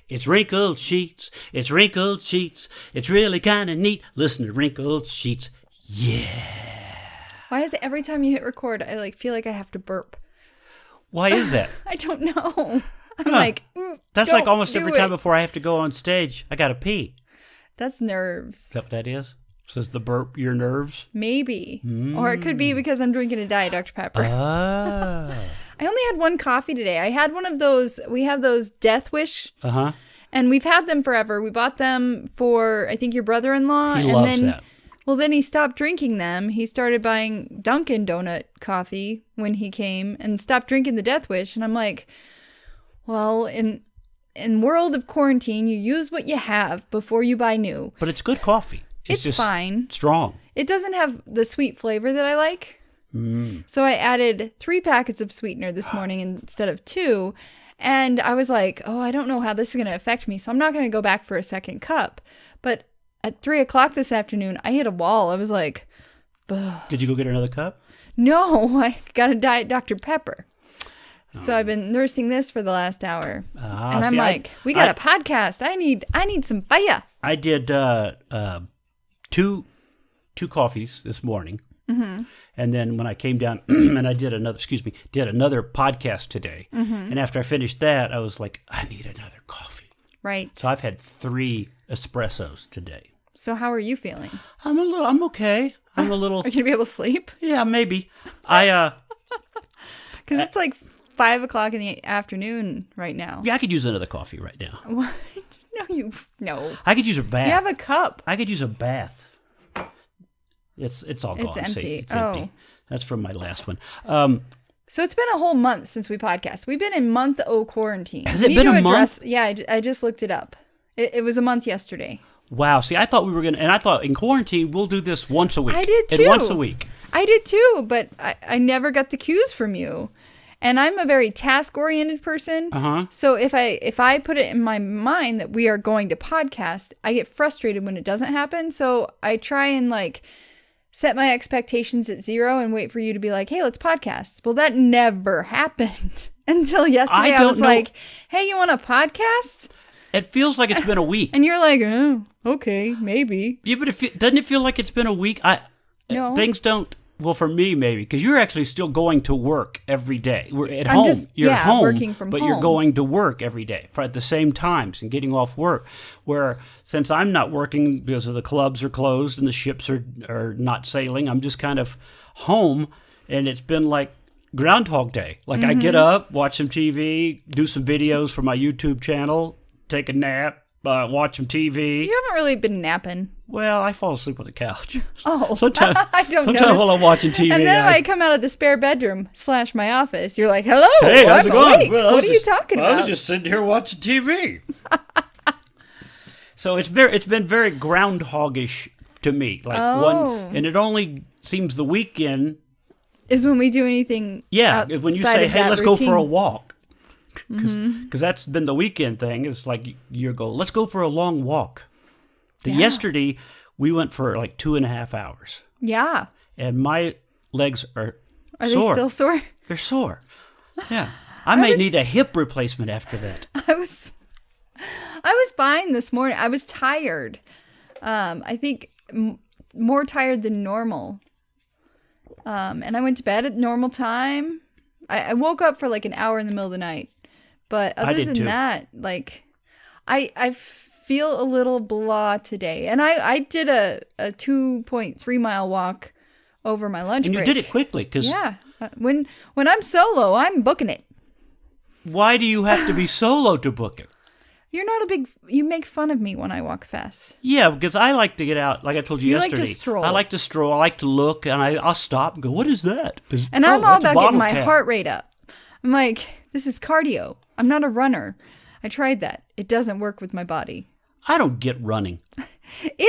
It's wrinkled sheets. It's wrinkled sheets. It's really kind of neat. Listen to wrinkled sheets. Yeah. Why is it every time you hit record, I feel like I have to burp? Why is that? I don't know. I'm like, that's like almost every time it. before I have to go on stage. I gotta pee. That's nerves. Is that what that is? Says the burp your nerves? Maybe. Or it could be because I'm drinking a Diet Dr. Pepper. Ah. I only had one coffee today. I had one of those, we have those Death Wish. Uh-huh. And we've had them forever. We bought them for, I think, your brother-in-law. He loves that. Well, then he stopped drinking them. He started buying Dunkin' Donut coffee when he came and stopped drinking the Death Wish. And I'm like, well, in world of quarantine, you use what you have before you buy new. But it's good coffee. It's just fine. Strong. It doesn't have the sweet flavor that I like. So I added 3 packets of sweetener this morning instead of 2. And I was like, oh, I don't know how this is going to affect me. So I'm not going to go back for a second cup. But at 3 o'clock this afternoon, I hit a wall. I was like, ugh. Did you go get another cup? No, I got a Diet Dr. Pepper. So I've been nursing this for the last hour. And I'm like, we got a podcast. I need some fire. I did two coffees this morning. Mm-hmm. And then when I came down and I did another podcast today. Mm-hmm. And after I finished that, I was like, I need another coffee. Right. So I've had 3 espressos today. So how are you feeling? I'm okay. I'm a little. Are you going to be able to sleep? Yeah, maybe. Because it's like 5 o'clock in the afternoon right now. Yeah, I could use another coffee right now. What? No. I could use a bath. You have a cup. I could use a bath. It's all gone. It's empty. See? It's empty. That's from my last one. So it's been a whole month since we podcast. We've been in month O quarantine. Has it been a month? Yeah, I just looked it up. It was a month yesterday. Wow. See, I thought we were going to, and I thought in quarantine, we'll do this once a week. I did too. And once a week. I did too, but I never got the cues from you. And I'm a very task-oriented person. Uh-huh. So if I put it in my mind that we are going to podcast, I get frustrated when it doesn't happen. So I try and set my expectations at 0 and wait for you to be like, hey, let's podcast. Well, that never happened until yesterday. I was like, hey, you want a podcast? It feels like it's been a week. And you're like, oh, okay, maybe. Yeah, but doesn't it feel like it's been a week? No. Things don't. Well, for me, maybe, because you're actually still going to work every day. We're at home. You're at home, working from but home. You're going to work every day at the same times and getting off work. Where since I'm not working because the clubs are closed and the ships are not sailing, I'm just kind of home, and it's been like Groundhog Day. I get up, watch some TV, do some videos for my YouTube channel, take a nap, watch some TV. You haven't really been napping. Well, I fall asleep on the couch. Oh, sometimes I don't know. Sometimes while I'm watching TV. And then I come out of the spare bedroom / my office. You're like, hello. Hey, how's it going? Awake. Well, what are you talking about? I was just sitting here watching TV. So it's been very groundhogish to me. And it only seems the weekend is when we do anything. Yeah, when you say, hey, let's routine. Go for a walk. Because that's been the weekend thing. It's like you go, let's go for a long walk. Yesterday, we went for 2.5 hours. Yeah. And my legs are sore. Are they still sore? They're sore. Yeah. I may need a hip replacement after that. I was fine this morning. I was tired. I think more tired than normal. And I went to bed at normal time. I woke up for an hour in the middle of the night. But other than that, I feel a little blah today. And I did a 2.3 mile walk over my lunch break. And you did it quickly. Yeah. When I'm solo, I'm booking it. Why do you have to be solo to book it? You're not you make fun of me when I walk fast. Yeah, because I like to get out, like I told you yesterday. Like to stroll. I like to stroll. I like to look, and I'll stop and go, what is that? And I'm all about getting my heart rate up. I'm like, this is cardio. I'm not a runner. I tried that. It doesn't work with my body. I don't get running.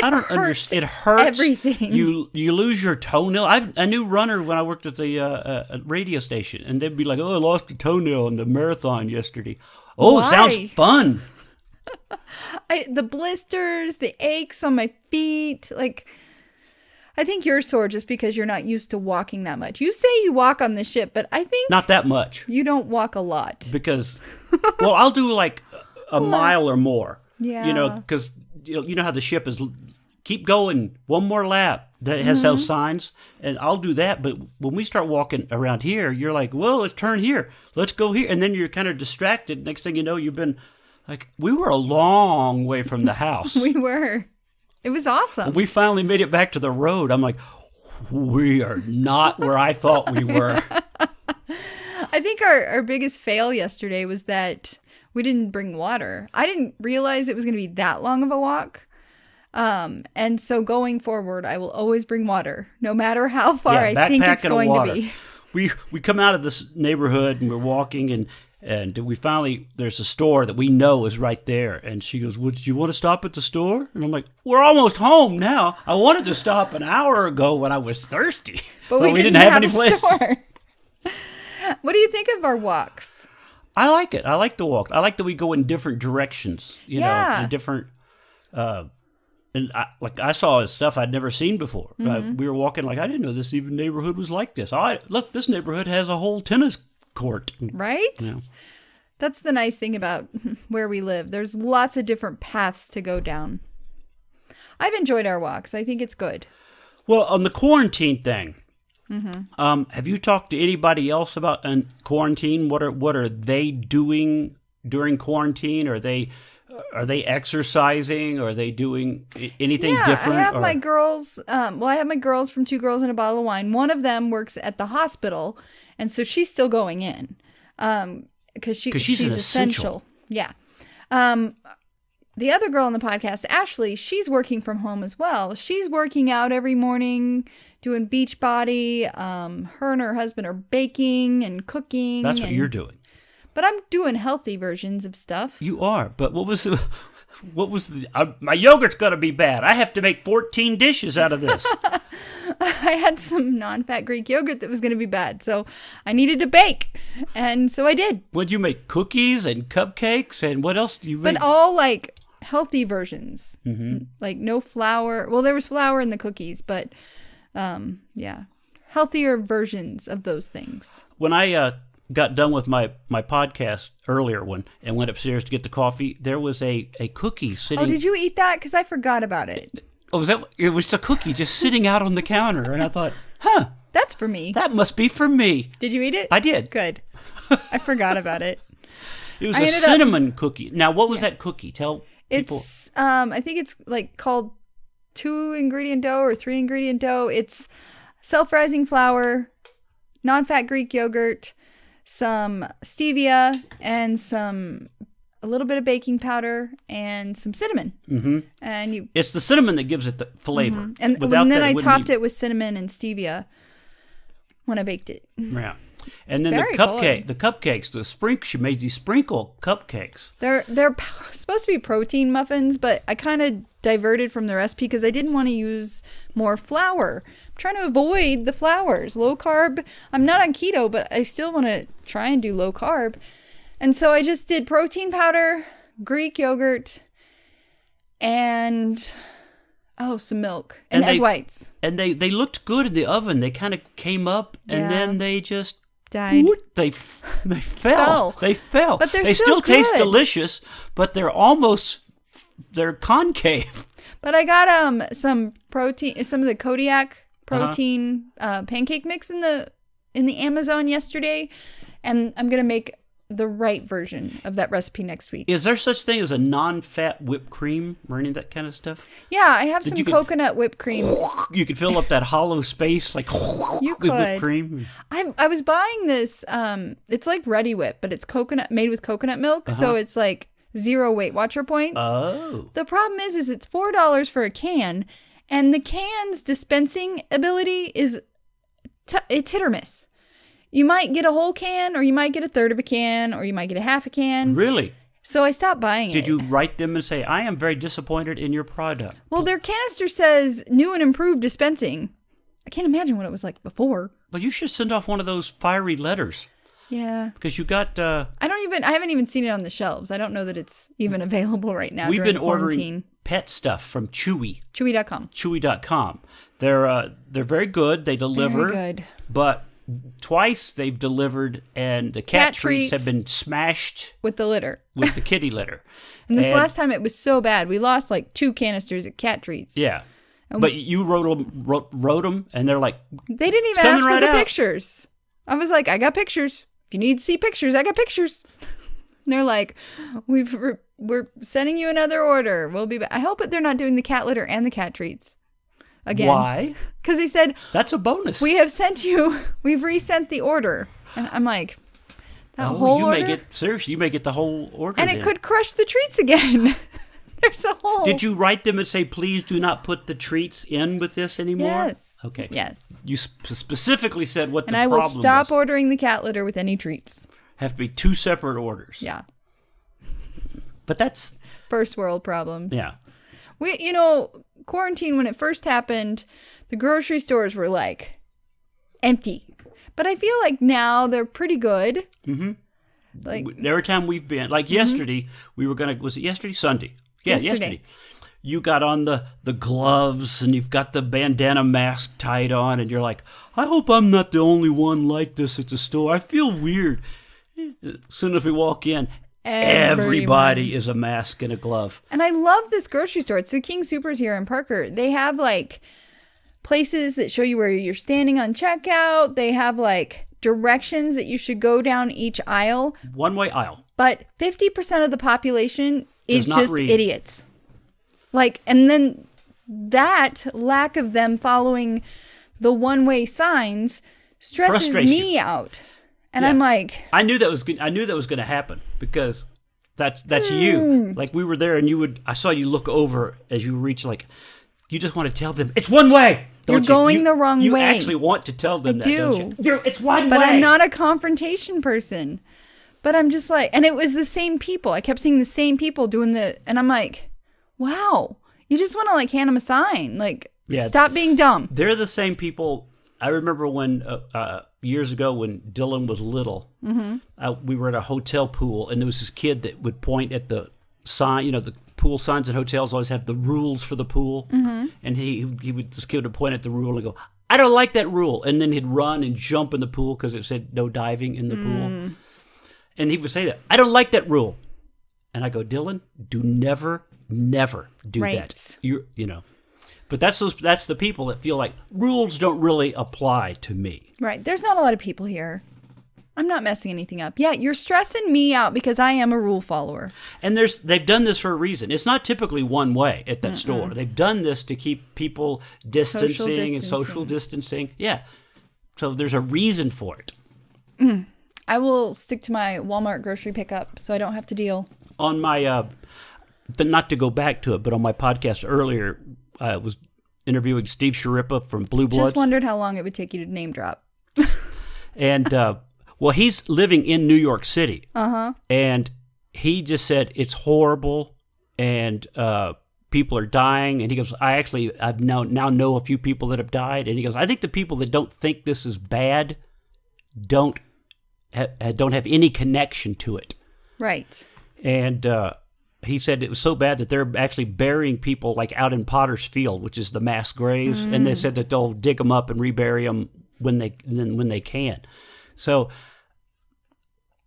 I don't understand. It hurts. Everything. You lose your toenail. I knew runner when I worked at the radio station, and they'd be like, "Oh, I lost a toenail in the marathon yesterday." Oh, Why? Sounds fun. The blisters, the aches on my feet, I think you're sore just because you're not used to walking that much. You say you walk on the ship, but I think not that much. You don't walk a lot because, well, I'll do a mile or more. Yeah. Because you know how the ship is. Keep going, one more lap. That has those signs, and I'll do that. But when we start walking around here, you're like, well, let's turn here. Let's go here. And then you're kind of distracted. Next thing you know, you've been like, we were a long way from the house. We were. It was awesome. When we finally made it back to the road, I'm like, we are not where I thought we were. I think our biggest fail yesterday was that we didn't bring water. I didn't realize it was going to be that long of a walk. And so going forward, I will always bring water, no matter how far I think it's going to be. We come out of this neighborhood and we're walking and we finally, there's a store that we know is right there. And she goes, well, did you want to stop at the store? And I'm like, we're almost home now. I wanted to stop an hour ago when I was thirsty. But we didn't have any place. What do you think of our walks? I like it. I like the walk. I like that we go in different directions, you know, in different, and I saw stuff I'd never seen before. We were walking like, I didn't know this even neighborhood was like this. Look, this neighborhood has a whole tennis court. Right? Yeah. That's the nice thing about where we live. There's lots of different paths to go down. I've enjoyed our walks. I think it's good. Well, on the quarantine thing, have you talked to anybody else about quarantine? What are they doing during quarantine? Are they exercising? Are they doing anything different? I have my girls. I have my girls from Two Girls and a Bottle of Wine. One of them works at the hospital, and so she's still going in because she's an essential. Yeah. The other girl on the podcast, Ashley, she's working from home as well. She's working out every morning, doing beach body. Her and her husband are baking and cooking. That's what you're doing. But I'm doing healthy versions of stuff. You are. But what was my yogurt's going to be bad. I have to make 14 dishes out of this. I had some non-fat Greek yogurt that was going to be bad. So I needed to bake. And so I did. Would you make cookies and cupcakes? And what else do you make? But all like healthy versions. Like no flour. Well, there was flour in the cookies, but healthier versions of those things. When I got done with my podcast earlier one and went upstairs to get the coffee, there was a cookie sitting. Oh, did you eat that? Because I forgot about it. Oh, it was a cookie just sitting out on the counter. And I thought, that's for me. That must be for me. Did you eat it? I did. Good. I forgot about it. It was a cinnamon cookie. Now, what was that cookie? Tell people. It's, I think it's like called 2-ingredient dough or 3-ingredient dough. It's self-rising flour, non-fat Greek yogurt, some stevia, and a little bit of baking powder and some cinnamon. And it's the cinnamon that gives it the flavor. And then I topped it with cinnamon and stevia when I baked it. Yeah. And then the cupcakes, she made these sprinkle cupcakes. They're supposed to be protein muffins, but I kind of diverted from the recipe because I didn't want to use more flour. I'm trying to avoid the flours. Low carb. I'm not on keto, but I still want to try and do low carb. And so I just did protein powder, Greek yogurt, and some milk and egg whites. And they looked good in the oven. They kind of came up and then they just died. They fell. They fell. But they still taste delicious, but they're concave. But I got some of the Kodiak protein pancake mix in the Amazon yesterday, and I'm gonna make the right version of that recipe next week. Is there such thing as a non-fat whipped cream or any of that kind of stuff? Yeah, I have some coconut whipped cream. You could fill up that hollow space like with whipped cream. I was buying this. It's like Ready Whip, but it's made with coconut milk, so it's like 0 Weight Watcher points. Oh. The problem is it's $4 for a can, and the can's dispensing ability is it's hit or miss. You might get a whole can, or you might get a third of a can, or you might get a half a can. Really? So I stopped buying it. Did you write them and say, I am very disappointed in your product? Well, their canister says new and improved dispensing. I can't imagine what it was like before. But you should send off one of those fiery letters. Yeah. Because you got... I haven't even seen it on the shelves. I don't know that it's even available right now. We've been ordering pet stuff from Chewy. Chewy.com. Chewy.com. They're very good. They deliver. Very good. But twice they've delivered, and the cat treats have been smashed with the litter. With the kitty litter. And this last time it was so bad. We lost like 2 canisters of cat treats. Yeah. But you wrote them, and they're like, they didn't even ask for the pictures. I was like, I got pictures. If you need to see pictures, I got pictures. And they're like, we're sending you another order. We'll be back. I hope that they're not doing the cat litter and the cat treats again. Why? Because they said, that's a bonus. We've resent the order. And I'm like, whole order? You may get the whole order. And it could crush the treats again. There's a whole... Did you write them and say, please do not put the treats in with this anymore? Yes. Okay. Yes. You specifically said what the problem was. And I will stop ordering the cat litter with any treats. Have to be 2 separate orders. Yeah. But that's... First world problems. Yeah. Quarantine, when it first happened, the grocery stores were like empty. But I feel like now they're pretty good. Mm-hmm. Like every time we've been, like yesterday, we were was it yesterday? Sunday. Yeah, yesterday. You got on the gloves, and you've got the bandana mask tied on, and you're like, I hope I'm not the only one like this at the store. I feel weird. As soon as we walk in, everybody is a mask and a glove. And I love this grocery store. It's the King Soopers here in Parker. They have like places that show you where you're standing on checkout. They have like directions that you should go down each aisle. One-way aisle. But 50% of the population is just idiots. Like, and then that lack of them following the one-way signs stresses me out. And I'm like, I knew that was going to happen because that's you. Like we were there, and I saw you look over as you reach. Like you just want to tell them it's one way. You're going the wrong way. You actually want to tell them don't you? It's one way. But I'm not a confrontation person. But I'm just like, and it was the same people. I kept seeing the same people doing and I'm like, wow, you just want to like hand them a sign. Like, stop being dumb. They're the same people. I remember when years ago when Dylan was little, we were at a hotel pool, and there was this kid that would point at the sign. The pool signs at hotels always have the rules for the pool, and this kid would point at the rule and go, I don't like that rule, and then he'd run and jump in the pool because it said no diving in the pool, and he would say that I don't like that rule, and I go, Dylan, do never do that. But that's the people that feel like rules don't really apply to me. Right. There's not a lot of people here. I'm not messing anything up. Yeah, you're stressing me out because I am a rule follower. And they've done this for a reason. It's not typically one way at that store. They've done this to keep people distancing and social distancing. Yeah. So there's a reason for it. I will stick to my Walmart grocery pickup so I don't have to deal. On my, but not to go back to it, but on my podcast earlier, I was interviewing Steve Sharippa from Blue Bloods. Just wondered how long it would take you to name drop. And, well, he's living in New York City. And he just said it's horrible and people are dying. And he goes, I've now know a few people that have died. And he goes, I think the people that don't think this is bad don't have any connection to it. Right. And he said it was so bad that they're actually burying people like out in Potter's Field, which is the mass graves, and they said that they'll dig them up and rebury them when they can. So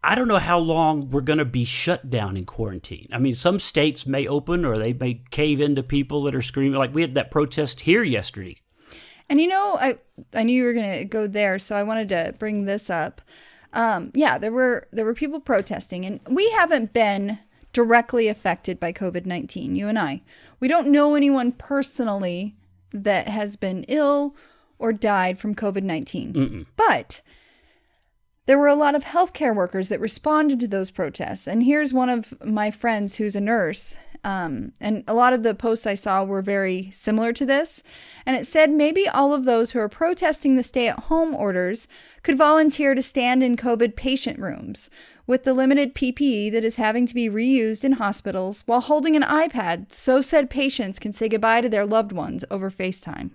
I don't know how long we're going to be shut down in quarantine. I mean, some states may open or they may cave into people that are screaming. Like we had that protest here yesterday. And I knew you were going to go there, so I wanted to bring this up. There were people protesting, and we haven't been directly affected by COVID-19, you and I. We don't know anyone personally that has been ill or died from COVID-19. But there were a lot of healthcare workers that responded to those protests. And here's one of my friends who's a nurse. And a lot of the posts I saw were very similar to this. And it said maybe all of those who are protesting the stay-at-home orders could volunteer to stand in COVID patient rooms with the limited PPE that is having to be reused in hospitals while holding an iPad so said patients can say goodbye to their loved ones over FaceTime.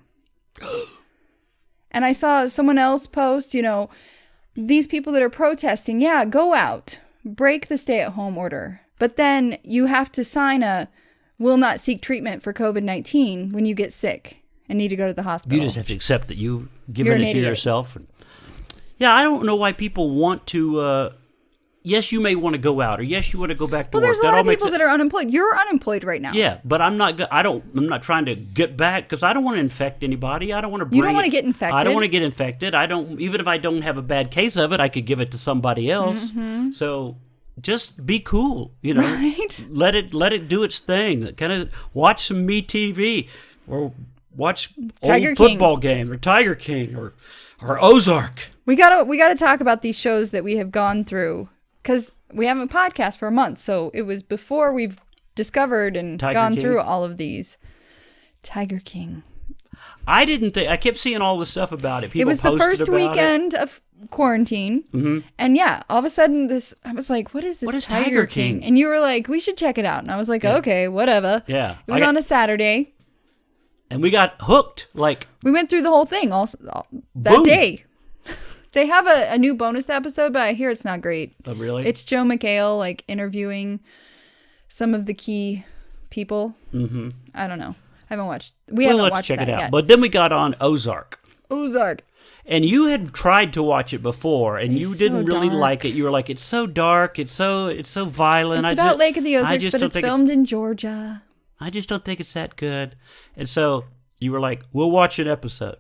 And I saw someone else post, these people that are protesting, go out, break the stay-at-home order. But then you have to sign a will not seek treatment for COVID-19 when you get sick and need to go to the hospital. You just have to accept that you've given it to yourself. Yeah, I don't know why people want to. Yes, you may want to go out, or yes, you want to go back to work. Well, there's a lot of people that are unemployed. You're unemployed right now. Yeah, but I'm not. I'm not trying to get back because I don't want to infect anybody. I don't want to. Bring You don't want to get infected. I don't want to get infected. I don't. Even if I don't have a bad case of it, I could give it to somebody else. Mm-hmm. So just be cool. Right? Let it do its thing. Kind of watch some Me TV or watch Tiger old King. football game or Tiger King or Ozark. We gotta talk about these shows that we have gone through. Because we haven't podcast for a month, so it was before we've discovered and gone through all of these. Tiger King. I didn't think. I kept seeing all this stuff about it. People it was the posted first about weekend of quarantine, and yeah, all of a sudden I was like, "What is this? What is Tiger King?" And you were like, "We should check it out." And I was like, "Okay, whatever." Yeah, it was on a Saturday, and we got hooked. Like we went through the whole thing all that boom. day. They have a new bonus episode, but I hear it's not great. Oh, really? It's Joe McHale, like, interviewing some of the key people. Mm-hmm. I don't know. I haven't watched. We haven't watched check that it out. yet. But then we got on Ozark. Ozark. And you had tried to watch it before, and you didn't really dark. like it. You were like, "It's so dark. It's so violent." It's about Lake of the Ozarks, but it's filmed in Georgia. I just don't think it's that good. And so you were like, "We'll watch an episode,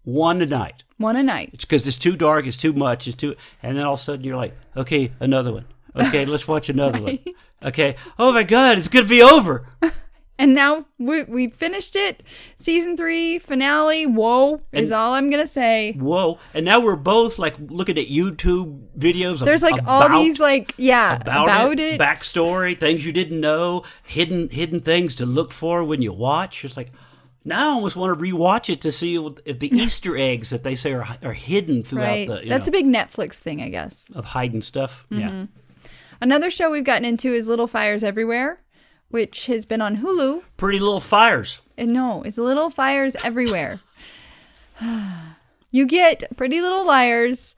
one a night." One a night. It's because it's too dark, it's too much, and then all of a sudden you're like, okay, another one. Okay, let's watch another one. Okay, oh my God, it's going to be over. And now we finished it. Season 3 finale. Whoa, is all I'm going to say. Whoa. And now we're both like looking at YouTube videos. There's like all these like, about it. Backstory, things you didn't know, hidden things to look for when you watch. It's like, now I almost want to rewatch it to see if the Easter eggs that they say are hidden throughout the. That's a big Netflix thing, I guess. Of hiding stuff. Mm-hmm. Yeah. Another show we've gotten into is Little Fires Everywhere, which has been on Hulu. Pretty Little Fires. No, it's Little Fires Everywhere. You get Pretty Little Liars,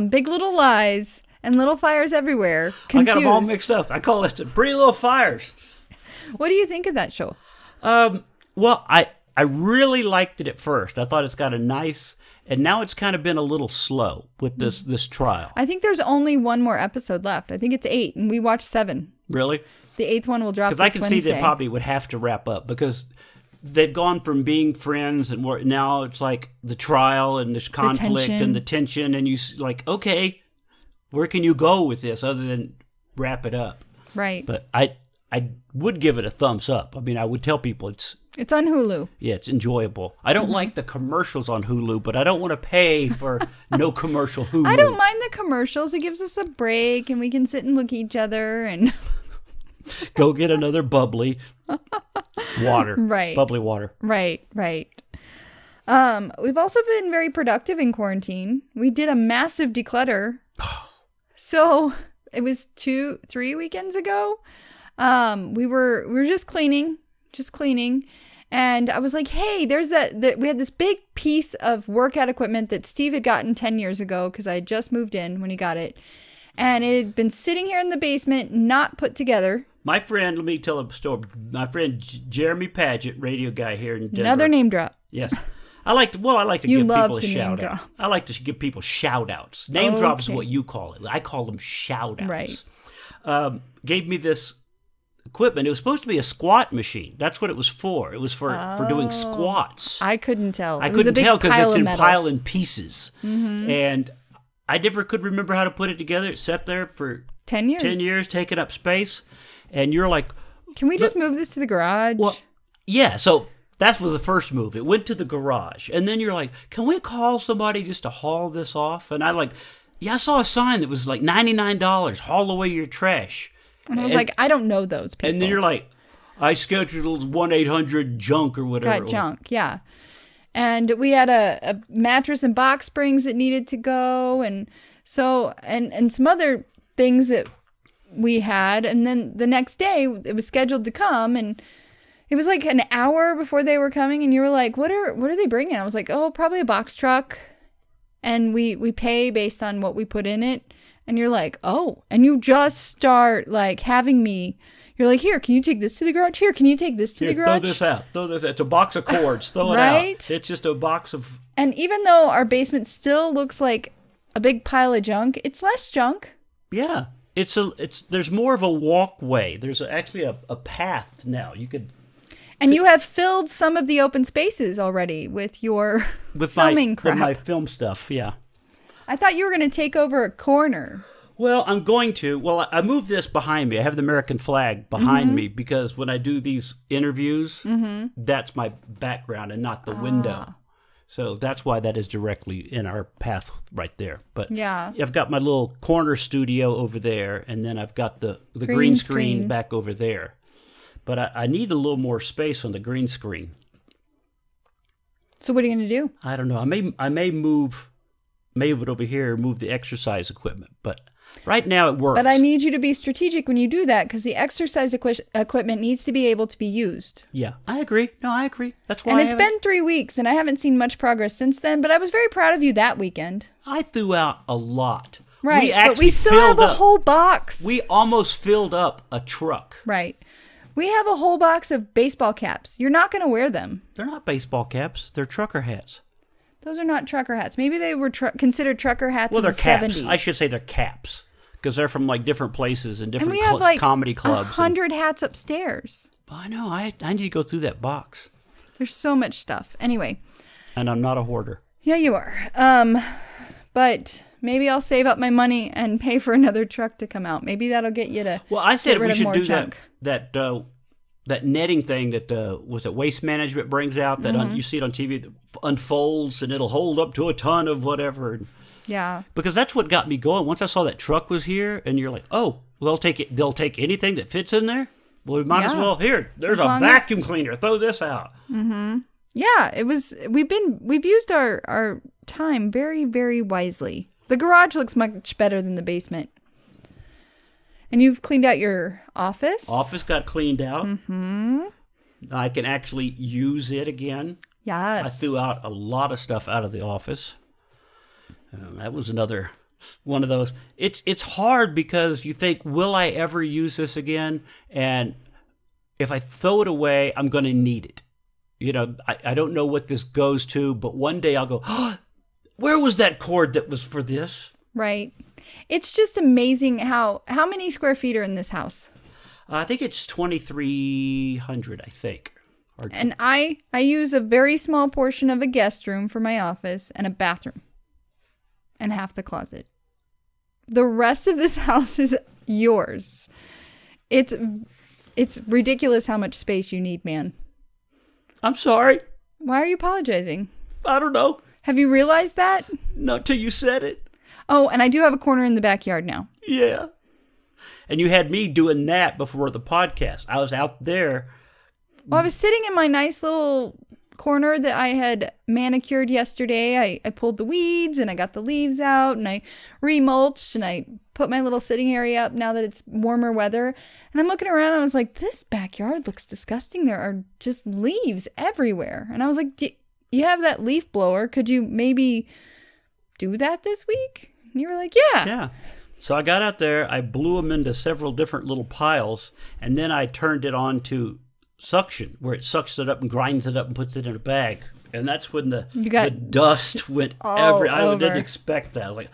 Big Little Lies, and Little Fires Everywhere. Confused. I got them all mixed up. I call it Pretty Little Fires. What do you think of that show? Well, I really liked it at first. I thought it's got a nice, and now it's kind of been a little slow with this trial. I think there's only one more episode left. I think it's 8, and we watched 7. Really? The 8th one will drop this Wednesday. Because I can see they Wednesday. probably would have to wrap up because they've gone from being friends and now it's like the trial and this conflict and the tension, and you like, okay, where can you go with this other than wrap it up? Right. But I would give it a thumbs up. I mean, I would tell people it's on Hulu. Yeah, it's enjoyable. I don't like the commercials on Hulu, but I don't want to pay for no commercial Hulu. I don't mind the commercials. It gives us a break, and we can sit and look at each other and go get another bubbly water. Right. Bubbly water. Right. We've also been very productive in quarantine. We did a massive declutter. So it was 2-3 weekends ago. We were just cleaning. And I was like, hey, there's we had this big piece of workout equipment that Steve had gotten 10 years ago because I had just moved in when he got it. And it had been sitting here in the basement, not put together. My friend, let me tell a story. My friend Jeremy Paget, radio guy here in Denver. Another name drop. Yes. I like to You give love people a to name shout drop. out. I like to give people shout outs. Name drop is what you call it. I call them shout outs. Right. Gave me this equipment. It was supposed to be a squat machine. That's what it was for. It was for doing squats. I couldn't tell. I couldn't tell because it's pile in pieces. Mm-hmm. And I never could remember how to put it together. It sat there for 10 years. 10 years, taking up space. And you're like, can we just move this to the garage? Well, yeah. So that was the first move. It went to the garage. And then you're like, can we call somebody just to haul this off? And I saw a sign that was like $99, haul away your trash. And I was like, I don't know those people. And then you're like, I scheduled 1-800-JUNK or whatever. Got junk, yeah. And we had a mattress and box springs that needed to go. And so, and some other things that we had. And then the next day it was scheduled to come, and it was like an hour before they were coming. And you were like, what are they bringing? I was like, oh, probably a box truck. And we pay based on what we put in it. And you're like, oh, and you just start like having me. You're like, here, can you take this to the garage? Here, can you take this to the garage? Throw this out. It's a box of cords. Throw it right? out. It's just a box of. And even though our basement still looks like a big pile of junk. It's less junk. Yeah. There's more of a walkway. There's actually a path now. You could. And you have filled some of the open spaces already with your filming crap. With my film stuff, yeah. I thought you were going to take over a corner. Well, I'm going to. Well, I moved this behind me. I have the American flag behind me because when I do these interviews, that's my background and not the window. So that's why that is directly in our path right there. But yeah, I've got my little corner studio over there, and then I've got the green screen back over there. But I need a little more space on the green screen. So what are you going to do? I don't know. I may move it over here, move the exercise equipment. But right now it works. But I need you to be strategic when you do that because the exercise equipment needs to be able to be used. Yeah, I agree. No, I agree. That's why. And it's been 3 weeks, and I haven't seen much progress since then. But I was very proud of you that weekend. I threw out a lot. Right, but we still have a whole box. We almost filled up a truck. Right. We have a whole box of baseball caps. You're not going to wear them. They're not baseball caps. They're trucker hats. Those are not trucker hats. Maybe they were considered trucker hats in the 70s. Well, they're caps. I should say they're caps because they're from like different places and different and we have like comedy clubs. 100 hats upstairs. I know. I need to go through that box. There's so much stuff. Anyway. And I'm not a hoarder. Yeah, you are. But maybe I'll save up my money and pay for another truck to come out. Maybe that'll get you to. Well, I said we should do junk. that netting thing that was it Waste Management brings out that you see it on TV that unfolds and it'll hold up to a ton of whatever. Yeah. Because that's what got me going. Once I saw that truck was here, and you're like, oh, well, they'll take anything that fits in there. Well, we might as well. Here, there's a vacuum cleaner. Throw this out. Mm-hmm. Yeah, it was. We've used our time very, very wisely. The garage looks much better than the basement. And you've cleaned out your office? Office got cleaned out. Mm-hmm. I can actually use it again. Yes. I threw out a lot of stuff out of the office. That was another one of those. It's hard because you think, will I ever use this again? And if I throw it away, I'm going to need it. You know, I don't know what this goes to, but one day I'll go, oh, where was that cord that was for this? Right. It's just amazing how many square feet are in this house? I think it's 2,300, I think. And I use a very small portion of a guest room for my office and a bathroom and half the closet. The rest of this house is yours. It's ridiculous how much space you need, man. I'm sorry. Why are you apologizing? I don't know. Have you realized that? Not till you said it. Oh, and I do have a corner in the backyard now. Yeah. And you had me doing that before the podcast. I was out there. Well, I was sitting in my nice little corner that I had manicured yesterday. I pulled the weeds and I got the leaves out and I remulched and I put my little sitting area up now that it's warmer weather. And I'm looking around and I was like, this backyard looks disgusting. There are just leaves everywhere. And I was like, you have that leaf blower. Could you maybe do that this week? And you were like, yeah. Yeah. So I got out there, I blew them into several different little piles, and then I turned it on to suction, where it sucks it up and grinds it up and puts it in a bag. And that's when the dust went all I over. didn't expect that. I was like,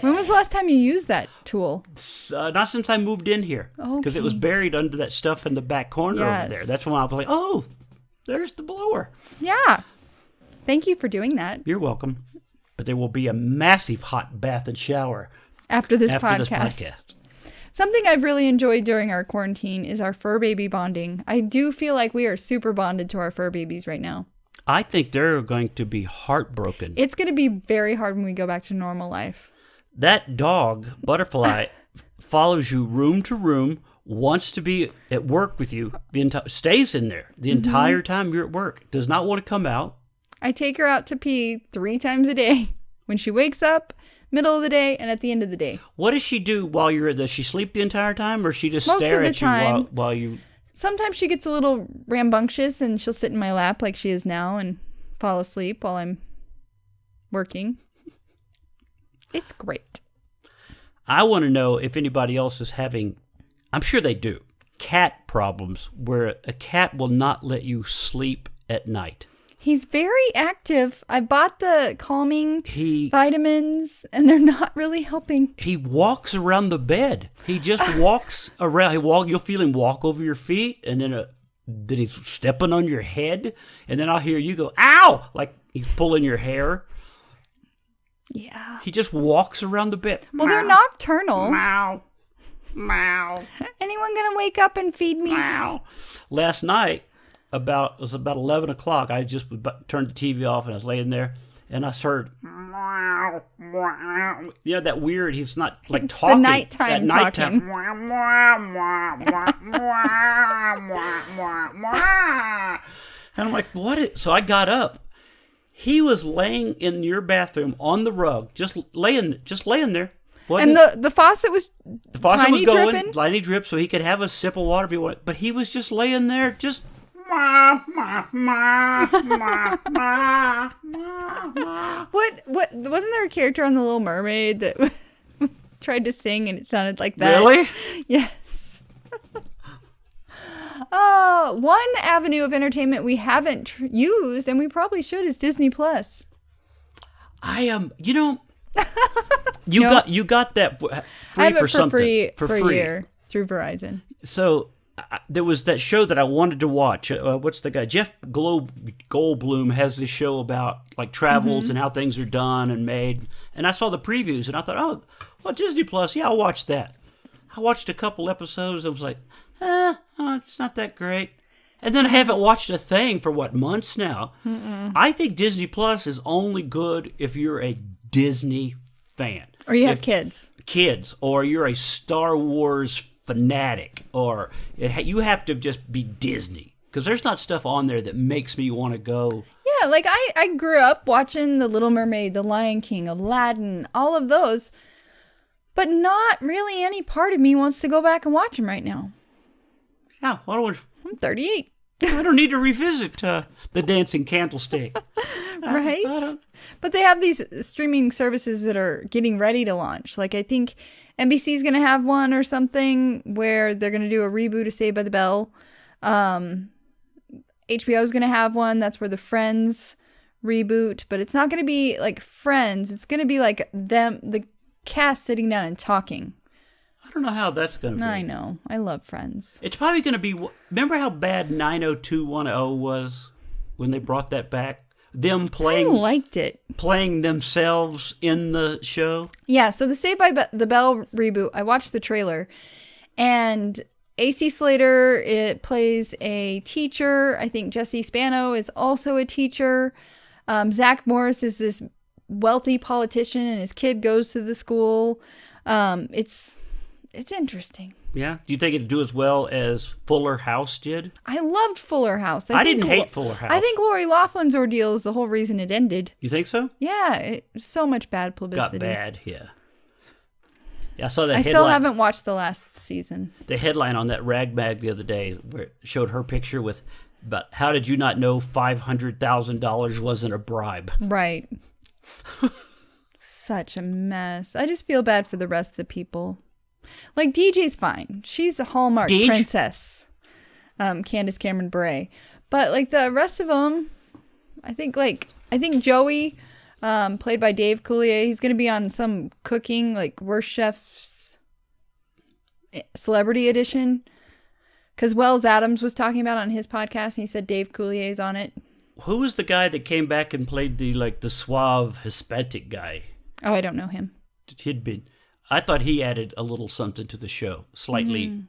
when was the last time you used that tool? not since I moved in here. Because it was buried under that stuff in the back corner over there. That's when I was like, oh, there's the blower. Yeah. Thank you for doing that. You're welcome. But there will be a massive hot bath and shower after this podcast. Something I've really enjoyed during our quarantine is our fur baby bonding. I do feel like we are super bonded to our fur babies right now. I think they're going to be heartbroken. It's going to be very hard when we go back to normal life. That dog, Butterfly, follows you room to room, wants to be at work with you, stays in there the entire time you're at work, does not want to come out. I take her out to pee 3 times a day. When she wakes up, middle of the day, and at the end of the day. What does she do while you're does she sleep the entire time, or she just Most stare of the at time. you while you... Sometimes she gets a little rambunctious, and she'll sit in my lap like she is now and fall asleep while I'm working. It's great. I want to know if anybody else is having, I'm sure they do, cat problems where a cat will not let you sleep at night. He's very active. I bought the calming He vitamins, and they're not really helping. he walks around the bed. He just walks around. You'll feel him walk over your feet, and then he's stepping on your head, and then I'll hear you go, "Ow!" like he's pulling your hair. Yeah. He just walks around the bed. Well, they're nocturnal. Meow, meow, Anyone gonna wake up and feed me? meow. Last night, it was about 11 o'clock. I just turned the TV off, and I was laying there, and I heard, meow, meow. You know, that weird, he's not like It's talking. the nighttime talking. And I'm like, so I got up. He was laying in your bathroom on the rug, just laying there. And the faucet was The faucet tiny was going, dripping. tiny drip, so he could have a sip of water if he wanted. But he was just laying there, just. What wasn't there a character on The Little Mermaid that tried to sing and it sounded like that? Really? Yes. One avenue of entertainment we haven't used, and we probably should, is Disney Plus. I am, you No. got that free I have it for something for a year through Verizon. So there was that show that I wanted to watch. What's the guy? Jeff Goldblum has this show about like travels and how things are done and made. And I saw the previews and I thought, oh, well, Disney Plus, yeah, I'll watch that. I watched a couple episodes. I was like, it's not that great. And then I haven't watched a thing for months now. I think Disney Plus is only good if you're a Disney fan. Or you have kids. Or you're a Star Wars fanatic, or you have to just be Disney, because there's not stuff on there that makes me want to go. Yeah, like I grew up watching The Little Mermaid, The Lion King, Aladdin, all of those, but not really any part of me wants to go back and watch them right now. Yeah, I'm 38. I don't need to revisit the Dancing Candlestick. Right? But they have these streaming services that are getting ready to launch. Like I think NBC's going to have one or something where they're going to do a reboot of Saved by the Bell. HBO's going to have one. That's where the Friends reboot. But it's not going to be like Friends. It's going to be like the cast sitting down and talking. I don't know how that's going to be. I know. I love Friends. It's probably going to be... Remember how bad 90210 was when they brought that back? Them I liked it. playing themselves in the show? Yeah, so the Saved by the Bell reboot, I watched the trailer, and AC Slater, it plays a teacher. I think Jesse Spano is also a teacher. Zach Morris is this wealthy politician, and his kid goes to the school. It's interesting. Yeah? Do you think it'd do as well as Fuller House did? I loved Fuller House. I didn't hate Fuller House. I think Lori Loughlin's ordeal is the whole reason it ended. You think so? Yeah, so much bad publicity. Got bad, yeah. Yeah, I saw that I headline. still haven't watched the last season. The headline on that rag mag the other day where it showed her picture with, but how did you not know $500,000 wasn't a bribe? Right. Such a mess. I just feel bad for the rest of the people. Like, DJ's fine. She's a Hallmark princess. Candace Cameron Bure. But, like, the rest of them, I think Joey, played by Dave Coulier, he's going to be on some cooking, like, Worst Chef's Celebrity Edition. Because Wells Adams was talking about it on his podcast, and he said Dave Coulier's on it. Who was the guy that came back and played the suave Hispanic guy? Oh, I don't know him. I thought he added a little something to the show, slightly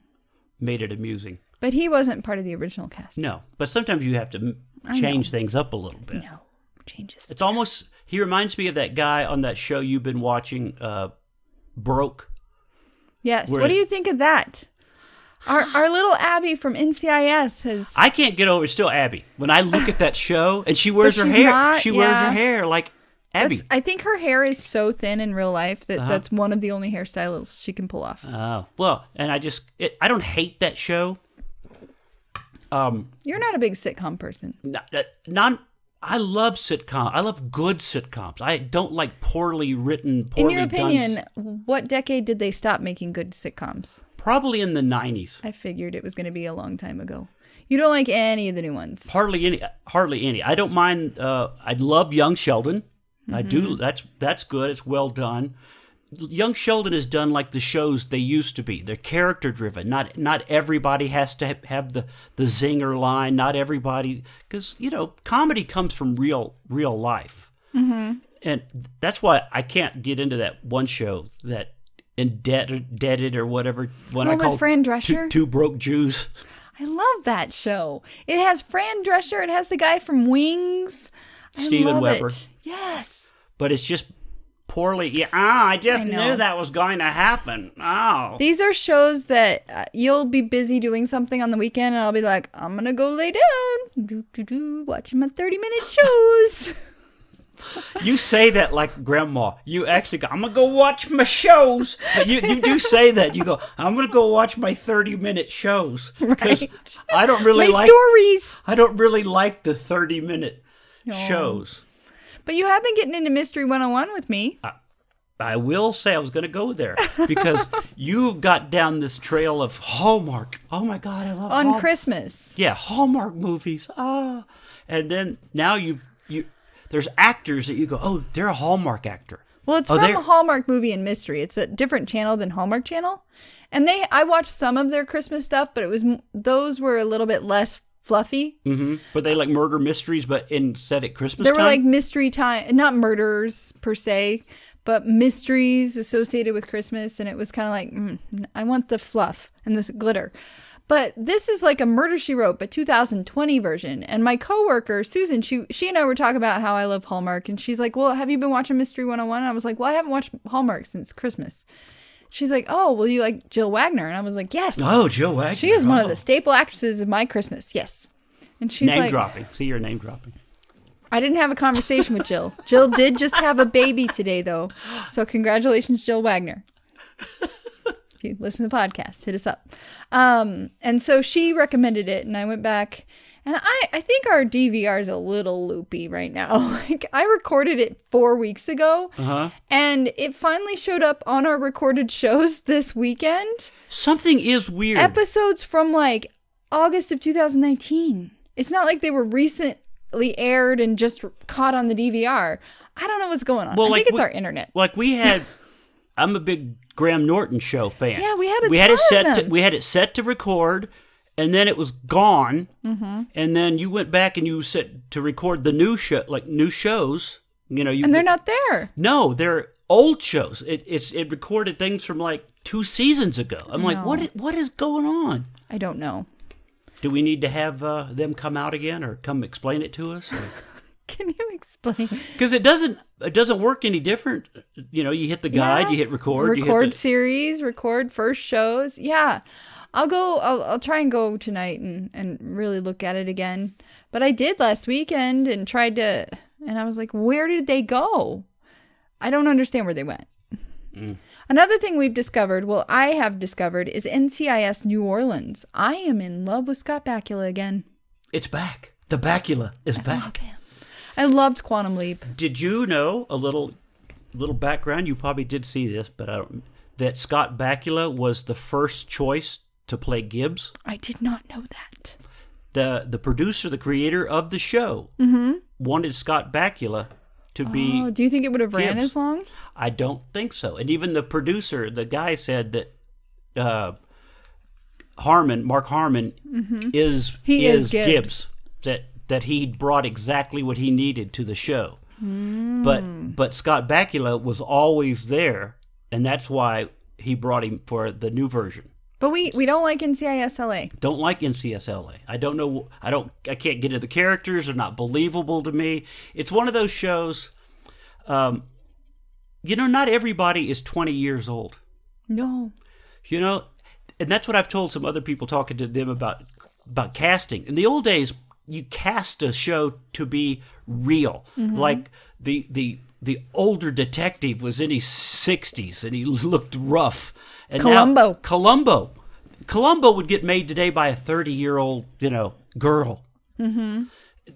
made it amusing. But he wasn't part of the original cast. No, but sometimes you have to change things up a little bit. No, changes. It's almost, he reminds me of that guy on that show you've been watching, Broke. Yes. What do you think of that? Our little Abby from NCIS has... I can't get over, it's still Abby. When I look at that show and she wears her hair, wears her hair like Abby. I think her hair is so thin in real life that that's one of the only hairstyles she can pull off. Oh, well, and I don't hate that show. You're not a big sitcom person. I love sitcoms. I love good sitcoms. I don't like poorly written, poorly In your opinion, done. what decade did they stop making good sitcoms? Probably in the 90s. I figured it was going to be a long time ago. You don't like any of the new ones? Hardly any. I don't mind. I love Young Sheldon. I do. That's good. It's well done. Young Sheldon is done like the shows they used to be. They're character driven. Not everybody has to have the zinger line. Not everybody, because comedy comes from real life, and that's why I can't get into that one show that Indebted or whatever. With Fran Drescher? Two Broke Jews. I love that show. It has Fran Drescher. It has the guy from Wings. Steven Weber. It. Yes. But it's just poorly. Yeah, I just knew that was going to happen. Oh. These are shows that you'll be busy doing something on the weekend, and I'll be like, I'm going to go lay down, watching my 30-minute shows. You say that like grandma. You actually go, I'm going to go watch my shows. But you do say that. You go, I'm going to go watch my 30-minute shows. Because right. I don't really my stories. I don't really like the 30-minute shows. But you have been getting into Mystery 101 with me. I will say I was going to go there because you got down this trail of Hallmark. Oh my God, I love Hallmark. On Christmas. Yeah, Hallmark movies. And then now there's actors that you go, oh, they're a Hallmark actor. Well, it's from a Hallmark movie and mystery. It's a different channel than Hallmark Channel. And I watched some of their Christmas stuff, but those were a little bit less fluffy. Mm-hmm. But they like murder mysteries, but instead at Christmas There time? were like mystery time, not murders per se, but mysteries associated with Christmas. And it was kind of like, I want the fluff and this glitter. But this is like a Murder, She Wrote, but 2020 version. And my coworker, Susan, she and I were talking about how I love Hallmark. And she's like, well, have you been watching Mystery 101? And I was like, well, I haven't watched Hallmark since Christmas. She's like, oh, well, you like Jill Wagner? And I was like, yes. Oh, Jill Wagner. She is one of the staple actresses of my Christmas. Yes. And she's name dropping. See, you're name dropping. I didn't have a conversation with Jill. Jill did just have a baby today, though. So congratulations, Jill Wagner. If you listen to the podcast, hit us up. And so she recommended it, and I went back, and I think our DVR is a little loopy right now. Like I recorded it 4 weeks ago, and it finally showed up on our recorded shows this weekend. Something is weird. Episodes from like August of 2019. It's not like they were recently aired and just caught on the DVR. I don't know what's going on. Well, I think it's our internet. Like we had, I'm a big Graham Norton show fan. Yeah, we had a ton we had it set to record, and then it was gone. Mm-hmm. And then you went back and you set to record the new show, like new shows. And they're not there. No, they're old shows. It recorded things from like 2 seasons ago. I'm like, what is going on? I don't know. Do we need to have them come out again or come explain it to us? Can you explain? Because it doesn't work any different. You hit the guide, you hit record. Record series, record first shows. Yeah. I'll try and go tonight and really look at it again. But I did last weekend and and I was like, where did they go? I don't understand where they went. Another thing we've discovered, I have discovered, is NCIS New Orleans. I am in love with Scott Bakula again. It's back. The Bakula is back. Love him. I loved Quantum Leap. Did you know a little background? You probably did see this, but that Scott Bakula was the first choice to play Gibbs. I did not know that. The producer, the creator of the show, wanted Scott Bakula to be. Oh, do you think it would have ran Gibbs. as long? I don't think so. And even the producer, the guy said that Mark Harmon, is Gibbs. That he brought exactly what he needed to the show. But Scott Bakula was always there, and that's why he brought him for the new version. But we don't like NCIS LA. Don't like NCIS LA. I don't know. I can't get into the characters. They're not believable to me. It's one of those shows. Not everybody is 20 years old. No. And that's what I've told some other people talking to them about casting. In the old days, you cast a show to be real. Like the older detective was in his 60s and he looked rough. And Columbo would get made today by a 30-year-old, girl.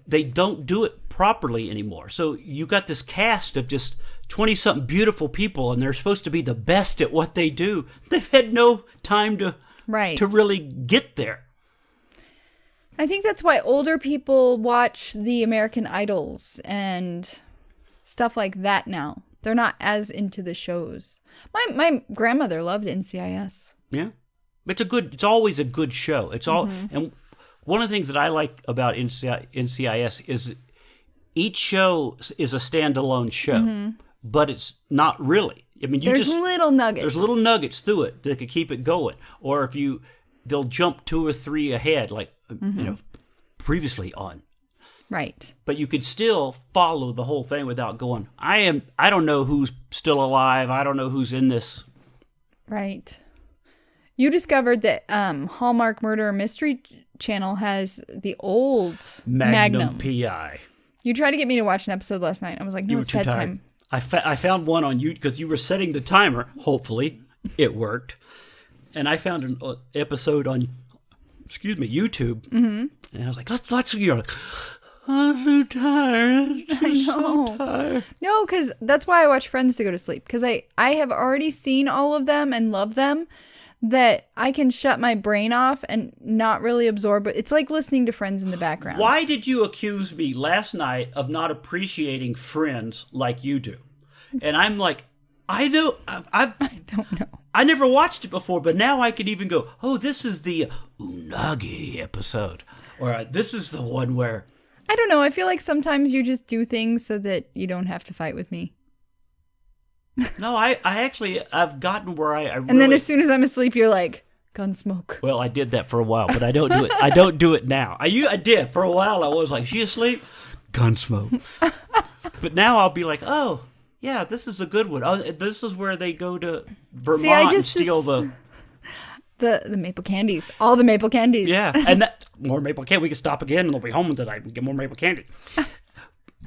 They don't do it properly anymore. So you got this cast of just 20-something beautiful people, and they're supposed to be the best at what they do. They've had no time to really get there. I think that's why older people watch the American Idols and stuff like that now. They're not as into the shows. My grandmother loved NCIS. Yeah. It's always a good show. It's all, and one of the things that I like about NCIS is each show is a standalone show, but it's not really. I mean, there's little nuggets. There's little nuggets through it that could keep it going. Or if they'll jump 2 or 3 ahead, like previously on. Right. But you could still follow the whole thing without going, I don't know who's still alive. I don't know who's in this. Right. You discovered that Hallmark Murder Mystery Channel has the old Magnum PI. You tried to get me to watch an episode last night. I was like, no, it's bedtime. I found one on you because you were setting the timer. Hopefully, it worked. And I found an episode on, YouTube. And I was like, let's you're like, I'm so tired. I know. So tired. No, because that's why I watch Friends to go to sleep. Because I have already seen all of them and love them, that I can shut my brain off and not really absorb it. It's like listening to Friends in the background. Why did you accuse me last night of not appreciating Friends like you do? And I'm like, I don't know. I never watched it before, but now I could even go, oh, this is the unagi episode. Or this is the one where... I don't know. I feel like sometimes you just do things so that you don't have to fight with me. No, I've gotten where I really... And then as soon as I'm asleep, you're like, Gunsmoke. Well, I did that for a while, but I don't do it. I don't do it now. I did. For a while, I was like, she asleep? Gunsmoke. But now I'll be like, oh, yeah, this is a good one. Oh, this is where they go to Vermont and steal the maple candies. All the maple candies. Yeah, and more maple candy. We can stop again, and they'll be home tonight and get more maple candy.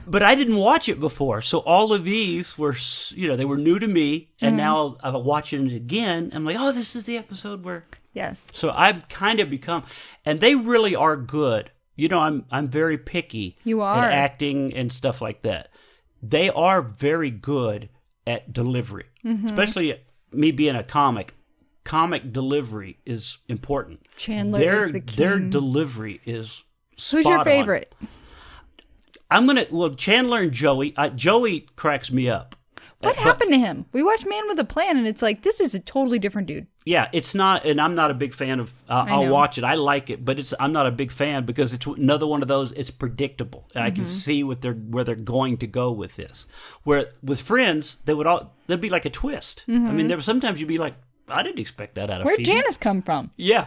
But I didn't watch it before, so all of these were, they were new to me, and now I'm watching it again. I'm like, oh, this is the episode where... Yes. So I've kind of become... And they really are good. I'm very picky. You are. At acting and stuff like that. They are very good at delivery, especially me being a comic. Comic delivery is important. Chandler is the king. Their delivery is spot Who's your favorite? Chandler and Joey. Joey cracks me up. What happened to him? We watched Man with a Plan, and it's like, this is a totally different dude. Yeah, it's not, and I'm not a big fan of, I'll watch it. I like it, but I'm not a big fan because it's another one of those, it's predictable. I can see where they're going to go with this. Where with Friends, there'd be like a twist. I mean, sometimes you'd be like, I didn't expect that out of Phoebe. Where'd Janice come from? Yeah.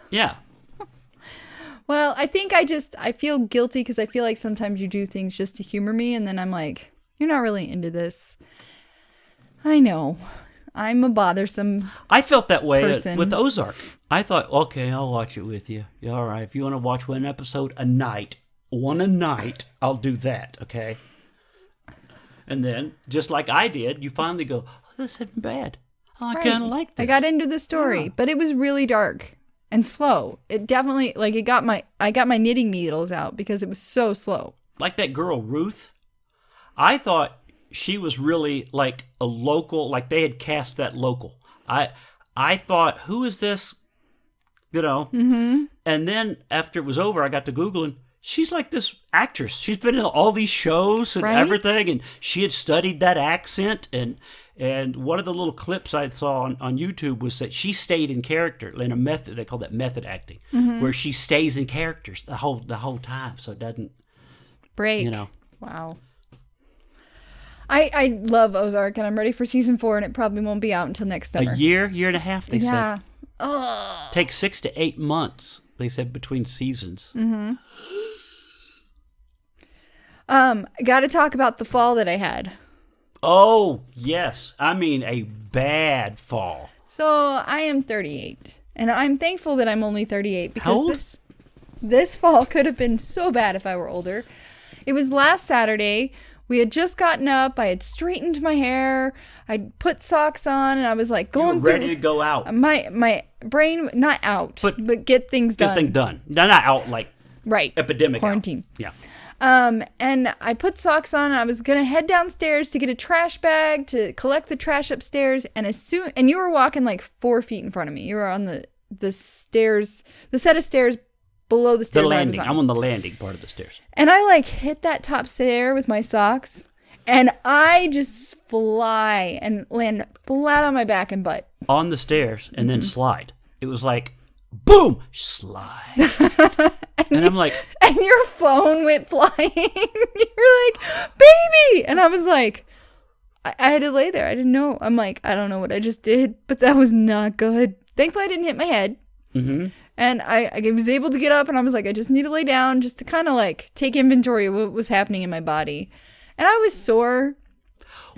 Yeah. Well, I think I feel guilty because I feel like sometimes you do things just to humor me, and then I'm like, you're not really into this. I know. I'm a bothersome I felt that way person. With Ozark. I thought, okay, I'll watch it with you. Yeah, all right. If you want to watch one episode a night, I'll do that, okay? And then, just like I did, you finally go, oh, this isn't bad. Oh, I kind of like this. I got into the story, but it was really dark and slow. It definitely, I got my knitting needles out because it was so slow. Like that girl, Ruth. I thought she was really like a local, like they had cast that local. I thought, who is this? And then after it was over, I got to Googling. She's like this actress. She's been in all these shows and everything, and she had studied that accent. And one of the little clips I saw on YouTube was that she stayed in character in a method. They call that method acting, where she stays in characters the whole time, so it doesn't break. Wow. I love Ozark, and I'm ready for season 4, and it probably won't be out until next summer. A year and a half, they said. Yeah. Takes 6 to 8 months, they said, between seasons. Got to talk about the fall that I had. Oh, yes. I mean, a bad fall. So, I am 38, and I'm thankful that I'm only 38 because How old? This fall could have been so bad if I were older. It was last Saturday. We had just gotten up. I had straightened my hair. I'd put socks on, and I was like going ready to go out. My brain, not out, but get things done. Get things done. Not out like epidemic quarantine. Out. And I put socks on. I was gonna head downstairs to get a trash bag to collect the trash upstairs. And you were walking like 4 feet in front of me. You were on the stairs, the set of stairs below the stairs. The landing. I was on. I'm on the landing part of the stairs. And I like hit that top stair with my socks, and I just fly and land flat on my back and butt On the stairs and then slide. It was like, boom, slide. And I'm like, and your phone went flying. You're like, baby. And I was like, I had to lay there. I didn't know. I'm like, I don't know what I just did, but that was not good. Thankfully, I didn't hit my head. Mm-hmm. And I was able to get up, and I was like, I just need to lay down just to kind of like take inventory of what was happening in my body. And I was sore.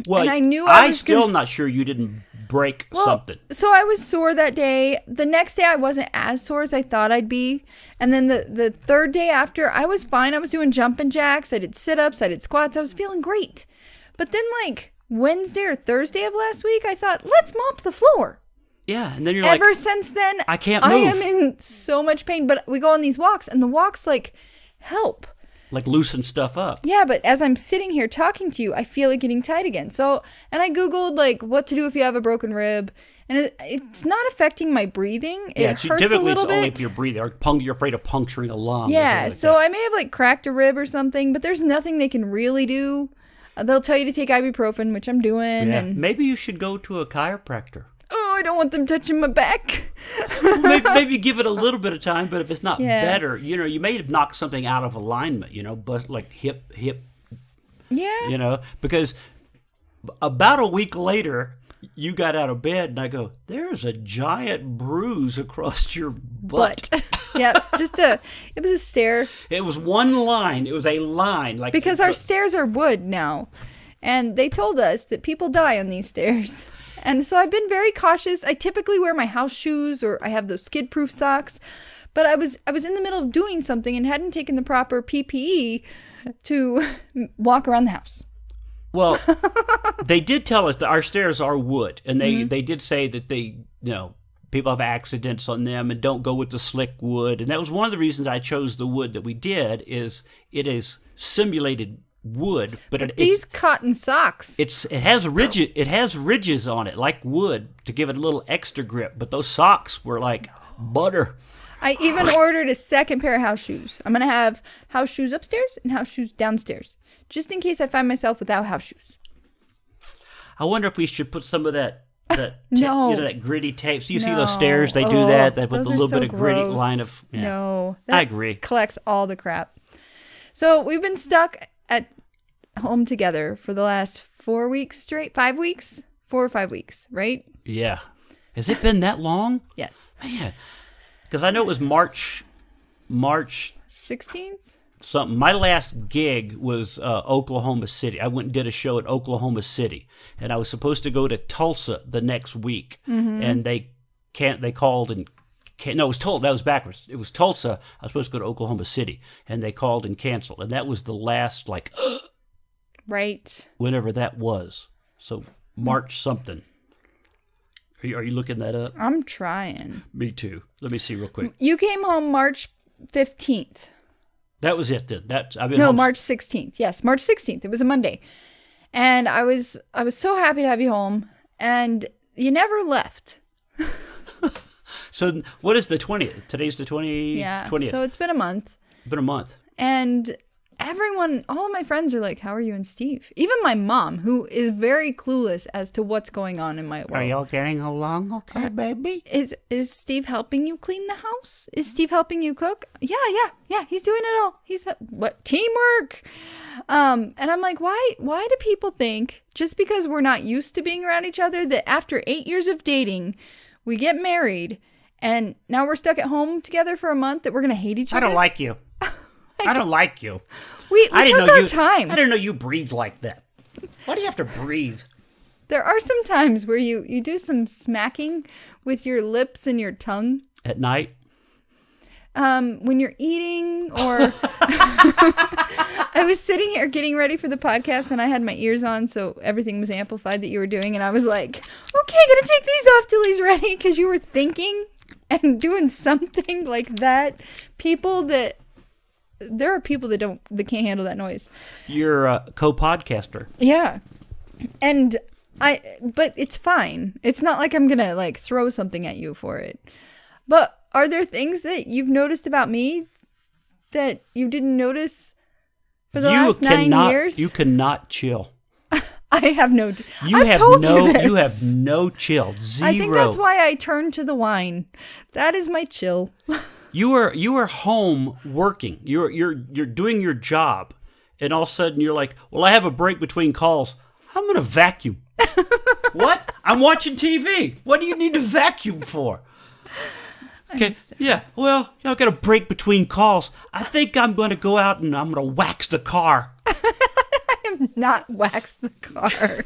well, And I knew I'm still not sure you didn't break something. So I was sore that day. The next day, I wasn't as sore as I thought I'd be. And then the third day after, I was fine. I was doing jumping jacks. I did sit-ups. I did squats. I was feeling great. But then like Wednesday or Thursday of last week, I thought, let's mop the floor. Yeah, and then you're like, Ever since then, I can't move. I am in so much pain. But we go on these walks, and the walks like help. like loosen stuff up. Yeah, but as I'm sitting here talking to you, I feel it getting tight again. So, and I Googled like what to do if you have a broken rib, and it's not affecting my breathing. It hurts a typically little it's only bit. if you're breathing or you're afraid of puncturing a lung. or Yeah, something like so that. I may have like cracked a rib or something, but there's nothing they can really do. They'll tell you to take ibuprofen, which I'm doing. Yeah, And maybe you should go to a chiropractor. oh, I don't want them touching my back. maybe give it a little bit of time, but if it's not Yeah. better, you may have knocked something out of alignment, but like hip, Yeah. because about a week later, you got out of bed and I go, there's a giant bruise across your butt. Yeah, it was a stair. It was one line. It was a line. Like Because our stairs are wood now. And they told us that people die on these stairs. And so I've been very cautious. I typically wear my house shoes, or I have those skid-proof socks. But I was in the middle of doing something and hadn't taken the proper PPE to walk around the house. Well, they did tell us that our stairs are wood, and Mm-hmm. they did say that people have accidents on them and don't go with the slick wood. And that was one of the reasons I chose the wood that we did. Is it is simulated wood, but These cotton socks. it has ridges on it like wood to give it a little extra grip. But those socks were like butter. I even ordered a second pair of house shoes. I'm going to have house shoes upstairs and house shoes downstairs, just in case I find myself without house shoes. I wonder if we should put some of that No. that gritty tape. So you see No. those stairs? They do that with those a are little so bit of gritty gross. line of. Yeah. No. I agree. Collects all the crap. So we've been stuck at home together for the last 4 weeks straight. 5 weeks? 4 or 5 weeks, right? Yeah. Has it been that long? Yes. Man. Because I know it was March 16th? something. My last gig was Oklahoma City. I went and did a show at Oklahoma City, and I was supposed to go to Tulsa the next week, and they called and no, it was told that was backwards. It was Tulsa. I was supposed to go to Oklahoma City, and they called and canceled, and that was the last Right. whenever that was. So March something. Are you looking that up? I'm trying. Me too. Let me see real quick. You came home March 15th. That was it then. I've been No, home. March 16th. Yes, March 16th. It was a Monday. And I was so happy to have you home, and you never left. So what is the 20th? Today's the 20th. Yeah. 20th. So it's been a month. Been a month. And all of my friends are like, how are you and Steve? Even my mom, who is very clueless as to what's going on in my world. Are y'all getting along okay, baby? Is Steve helping you clean the house? Is Steve helping you cook? Yeah. He's doing it all. What teamwork? And I'm like, why do people think just because we're not used to being around each other that after 8 years of dating, we get married and now we're stuck at home together for a month that we're gonna hate each other? I don't like you. I don't like you. We took our you, time. I didn't know you breathed like that. Why do you have to breathe? There are some times where you do some smacking with your lips and your tongue. At night? When you're eating, or I was sitting here getting ready for the podcast and I had my ears on, so everything was amplified that you were doing, and I was like, okay, gonna take these off till he's ready, because you were thinking and doing something like that. People that there are people that can't handle that noise. You're a co-podcaster. Yeah. And but it's fine. It's not like I'm going to like throw something at you for it. But are there things that you've noticed about me that you didn't notice for the last 9 years? You cannot chill. I have no. You I've told you this. You have no chill. Zero. I think that's why I turned to the wine. That is my chill. You are home working. You're doing your job, and all of a sudden you're like, "Well, I have a break between calls. I'm going to vacuum." What? I'm watching TV. What do you need to vacuum for? Okay. Yeah. Well, I've got a break between calls. I think I'm going to go out and I'm going to wax the car. Not wax the car.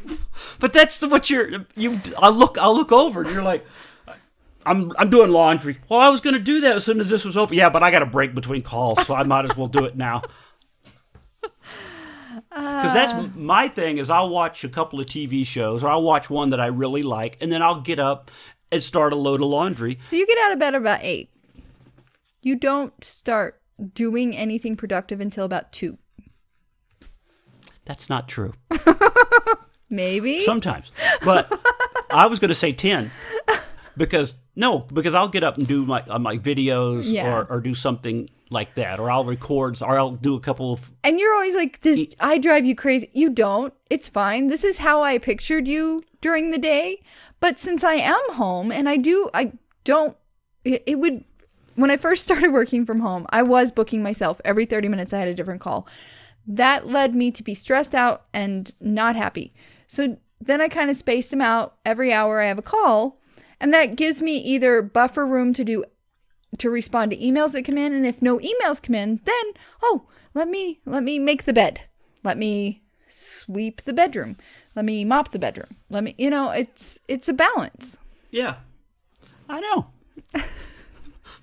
But that's what I'll look over and you're like, I'm doing laundry. Well, I was going to do that as soon as this was over. Yeah, but I got a break between calls, so I might as well do it now. Because that's my thing is I'll watch a couple of TV shows or I'll watch one that I really like and then I'll get up and start a load of laundry. So you get out of bed about 8. You don't start doing anything productive until about 2. That's not true. Maybe. Sometimes. But I was going to say 10 because I'll get up and do my videos or do something like that, or I'll record, or I'll do a couple of... And you're always like, I drive you crazy. You don't. It's fine. This is how I pictured you during the day. But since I am home and when I first started working from home, I was booking myself. Every 30 minutes I had a different call. That led me to be stressed out and not happy. So then I kind of spaced them out. Every hour I have a call. And that gives me either buffer room to respond to emails that come in. And if no emails come in, then, let me make the bed. Let me sweep the bedroom. Let me mop the bedroom. It's a balance. Yeah, I know.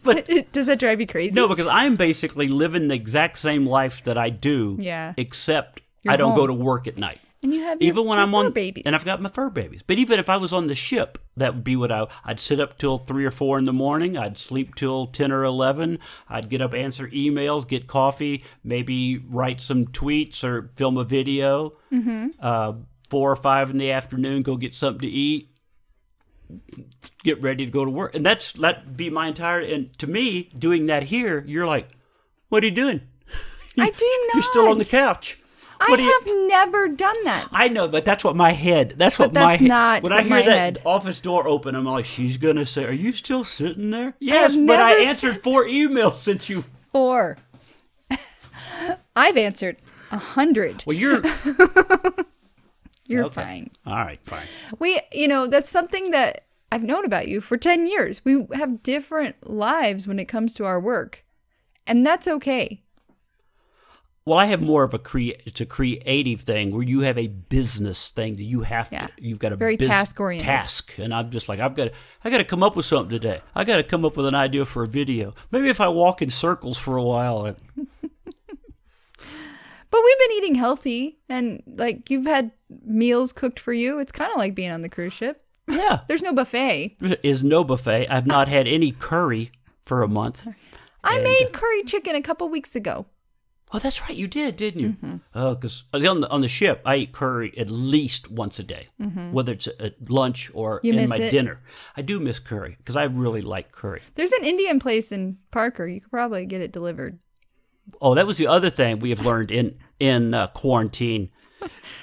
But does that drive you crazy? No, because I'm basically living the exact same life that I do. Yeah. Except I don't go to work at night. And you have fur babies. And I've got my fur babies. But even if I was on the ship, that would be what I'd sit up till 3 or 4 in the morning. I'd sleep till 10 or 11. I'd get up, answer emails, get coffee, maybe write some tweets or film a video. Mm-hmm. 4 or 5 in the afternoon, go get something to eat. Get ready to go to work. And that'd be my entire... And to me, doing that here, you're like, what are you doing? I do not. You're still on the couch. I have never done that. I know, but that's what my head... That's what my head... Not when I hear that office door open, I'm like, she's going to say, are you still sitting there? Yes, but I answered 4 emails since you... 4. I've answered 100. Well, you're... You're okay. fine. All right, fine. That's something that I've known about you for 10 years. We have different lives when it comes to our work. And that's okay. Well, I have more of it's a creative thing where you have a business thing that you have to, you've got a very task-oriented task. And I'm just like, I got to come up with something today. I got to come up with an idea for a video. Maybe if I walk in circles for a while. But we've been eating healthy, and like you've had meals cooked for you. It's kind of like being on the cruise ship. Yeah. There's no buffet. There is no buffet. I've not had any curry for a month. I made curry chicken a couple weeks ago. Oh, that's right. You did, didn't you? Mm-hmm. Oh, because on the ship, I eat curry at least once a day, whether it's at lunch or in my dinner. I do miss curry because I really like curry. There's an Indian place in Parker. You could probably get it delivered. Oh, that was the other thing we have learned in quarantine.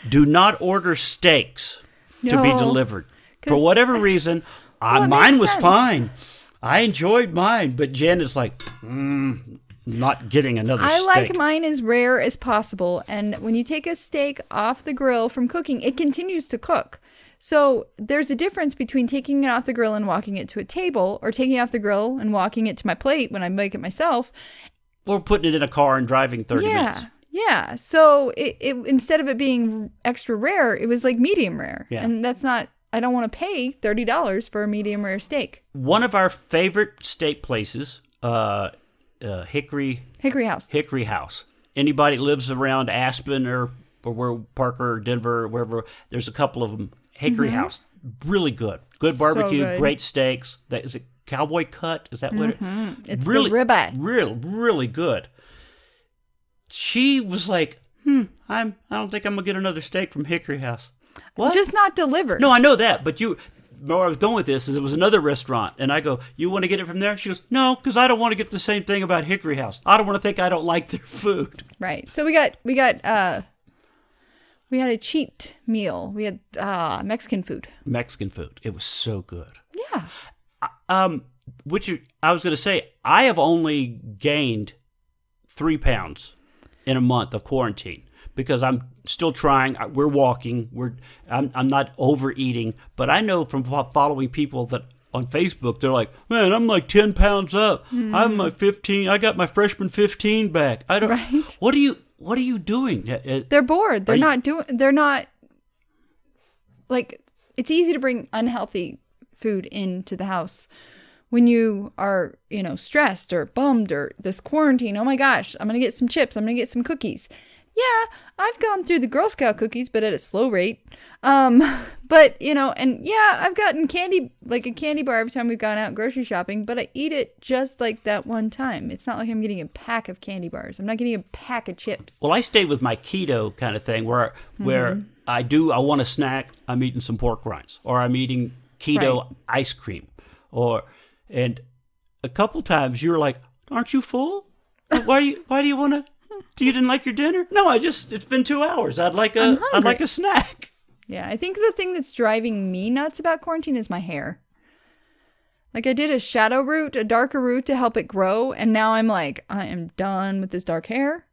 Do not order steaks to be delivered. For whatever reason, mine was fine. I enjoyed mine, but Jen is like, not getting another steak. I like mine as rare as possible. And when you take a steak off the grill from cooking, it continues to cook. So there's a difference between taking it off the grill and walking it to a table, or taking it off the grill and walking it to my plate when I make it myself. Or putting it in a car and driving 30 minutes. Yeah. So it instead of it being extra rare, it was like medium rare. Yeah. And that's not, I don't want to pay $30 for a medium rare steak. One of our favorite steak places, Hickory House. Anybody lives around Aspen or where Parker or Denver or wherever, there's a couple of them. Hickory House. Really good. Good barbecue, So good. Great steaks. Is it cowboy cut? Is that what It's really, the ribeye. Really good. she was like, I don't think I'm gonna get another steak from Hickory House. What? Just not delivered. No, I know that, but where I was going with this is it was another restaurant, and I go, you want to get it from there? She goes, no, because I don't want to get the same thing about Hickory House. I don't want to think I don't like their food. Right. So we had a cheat meal. We had Mexican food. Mexican food. It was so good. Yeah. I was going to say, I have only gained 3 pounds in a month of quarantine because I'm still trying. We're walking. I'm not overeating, but I know from following people that on Facebook, they're like, man, I'm like 10 pounds up. I'm my 15. I got my freshman 15 back. I don't. Right. What are you doing? They're bored. They're not like, it's easy to bring unhealthy food into the house when you are, stressed or bummed or this quarantine. Oh my gosh, I'm going to get some chips. I'm going to get some cookies. Yeah, I've gone through the Girl Scout cookies, but at a slow rate. But, and yeah, I've gotten candy, like a candy bar every time we've gone out grocery shopping, but I eat it just like that one time. It's not like I'm getting a pack of candy bars. I'm not getting a pack of chips. Well, I stayed with my keto kind of thing where I want a snack, I'm eating some pork rinds, or I'm eating keto ice cream, and a couple times you were like, aren't you full? Why do you want to? You didn't like your dinner? No, it's been 2 hours. I'd like a snack. Yeah, I think the thing that's driving me nuts about quarantine is my hair. Like I did a shadow root, a darker root to help it grow. And now I'm like, I am done with this dark hair.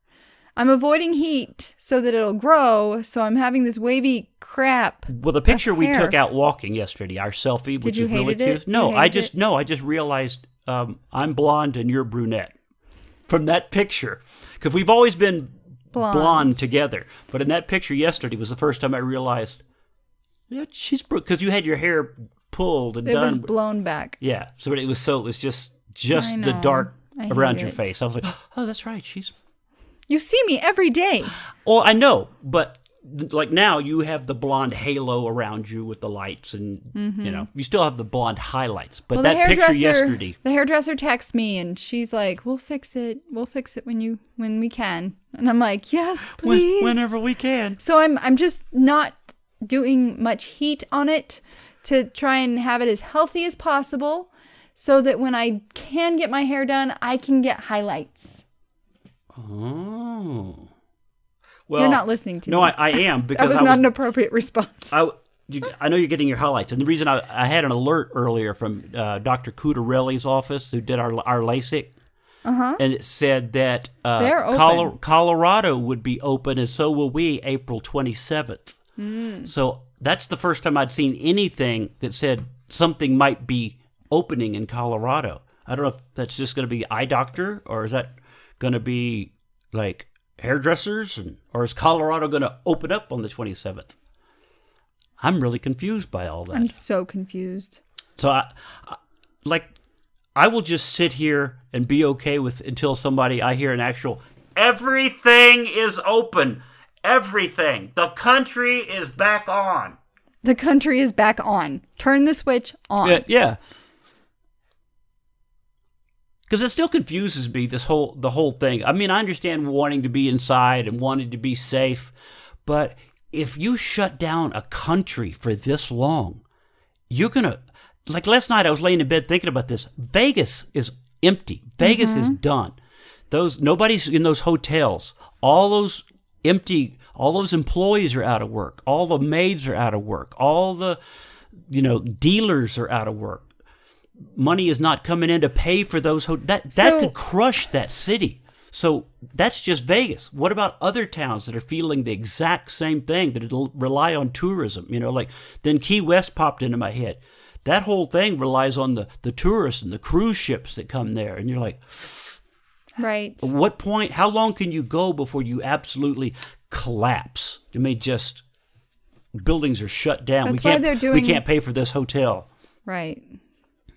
I'm avoiding heat so that it'll grow. So I'm having this wavy crap. Well, the picture we took out walking yesterday, our selfie, which is really cute. No, I just realized I'm blonde and you're brunette. From that picture, because we've always been blonde together, but in that picture yesterday was the first time I realized, yeah, she's because you had your hair pulled and done. It was blown back. Yeah, so it was just the dark around your face. I was like, oh, that's right, she's. You see me every day. Well, I know, but like now you have the blonde halo around you with the lights, and you still have the blonde highlights. But that picture yesterday, the hairdresser texts me and she's like, "We'll fix it. We'll fix it when we can." And I'm like, "Yes, please, whenever we can." So I'm just not doing much heat on it to try and have it as healthy as possible, so that when I can get my hair done, I can get highlights. Oh. Well, you're not listening to me. No, I am. Because that was not an appropriate response. I know you're getting your highlights. And the reason I had an alert earlier from Dr. Cudarelli's office, who did our LASIK. Uh-huh. And it said that Colorado would be open, and so will we, April 27th. So that's the first time I'd seen anything that said something might be opening in Colorado. I don't know if that's just going to be eye doctor, or is that going to be like hairdressers, or is Colorado going to open up on the 27th? I'm really confused by all that. I'm so confused. So I will just sit here and be okay with until I hear an actual, everything is open. Everything. The country is back on. The country is back on. Turn the switch on. Yeah. Because it still confuses me, the whole thing. I mean, I understand wanting to be inside and wanting to be safe, but if you shut down a country for this long, you're going to... Like last night, I was laying in bed thinking about this. Vegas is empty. Vegas is done. Nobody's in those hotels. All those employees are out of work. All the maids are out of work. All the, dealers are out of work. Money is not coming in to pay for those that could crush that city. So that's just Vegas. What about other towns that are feeling the exact same thing, that rely on tourism? Then Key West popped into my head. That whole thing relies on the tourists and the cruise ships that come there. And you're like, right. At what point, how long can you go before you absolutely collapse? Buildings are shut down. That's why we can't pay for this hotel. Right.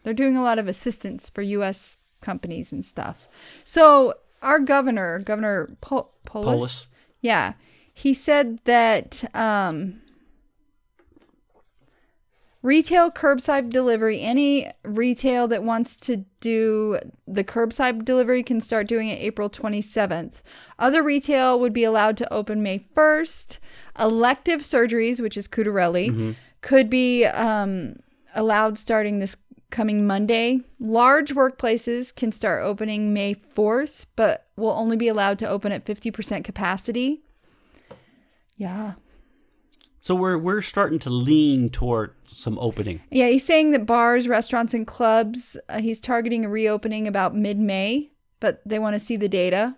They're doing a lot of assistance for U.S. companies and stuff. So our Governor Polis, yeah, he said that Retail curbside delivery. Any retail that wants to do the curbside delivery can start doing it April 27th. Other retail would be allowed to open May 1st. Elective surgeries, which is Cutarelli, could be allowed starting this coming Monday. Large workplaces can start opening May 4th, but will only be allowed to open at 50% capacity. Yeah. So we're starting to lean toward some opening. Yeah, he's saying that bars, restaurants, and clubs, he's targeting a reopening about mid-May, but they want to see the data.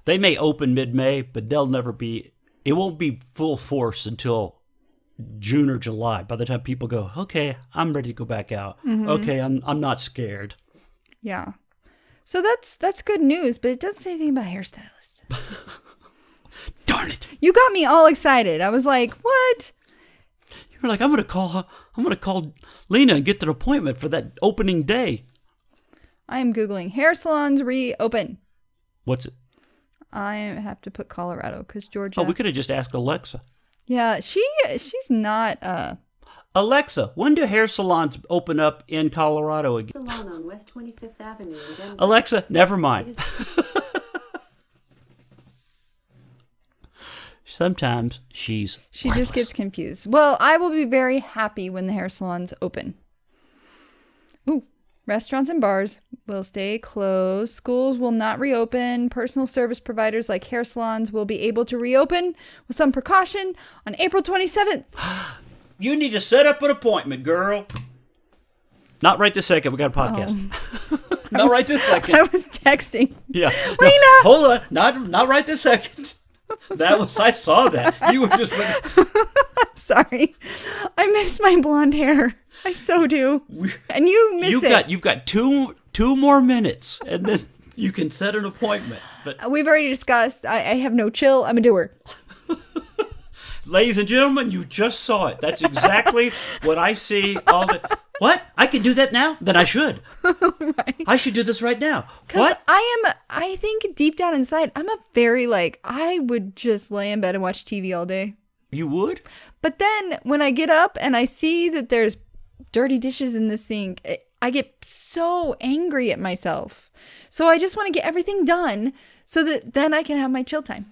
They may open mid-May, but it won't be full force until June or July. By the time people go, okay, I'm ready to go back out. Okay, I'm not scared. Yeah. So that's good news, but it doesn't say anything about hairstylists. Darn it. You got me all excited. I was like, what? You were like, I'm gonna call Lena and get an appointment for that opening day. I am Googling hair salons reopen. What's it? I have to put Colorado because Georgia. Oh, we could have just asked Alexa. Yeah, she's not. Alexa, when do hair salons open up in Colorado again? Salon on West 25th Avenue in Denver. Alexa, never mind. Sometimes she just gets confused. Well, I will be very happy when the hair salons open. Ooh, restaurants and bars will stay closed. Schools will not reopen. Personal service providers like hair salons will be able to reopen with some precaution on April 27th. You need to set up an appointment, girl. Not right this second. We got a podcast. Not right this second. I was texting. Yeah. Lena! No, hold on. Not right this second. I saw that. You were just. Sorry. I miss my blonde hair. I so do. And you miss it. You've got two more minutes, and then you can set an appointment. But we've already discussed. I have no chill. I'm a doer. Ladies and gentlemen, you just saw it. That's exactly what I see all the. What? I can do that now? Then I should. Right. I should do this right now. What? I think deep down inside, I'm a very I would just lay in bed and watch TV all day. You would? But then when I get up and I see that there's dirty dishes in the sink, I get so angry at myself. So I just want to get everything done so that then I can have my chill time.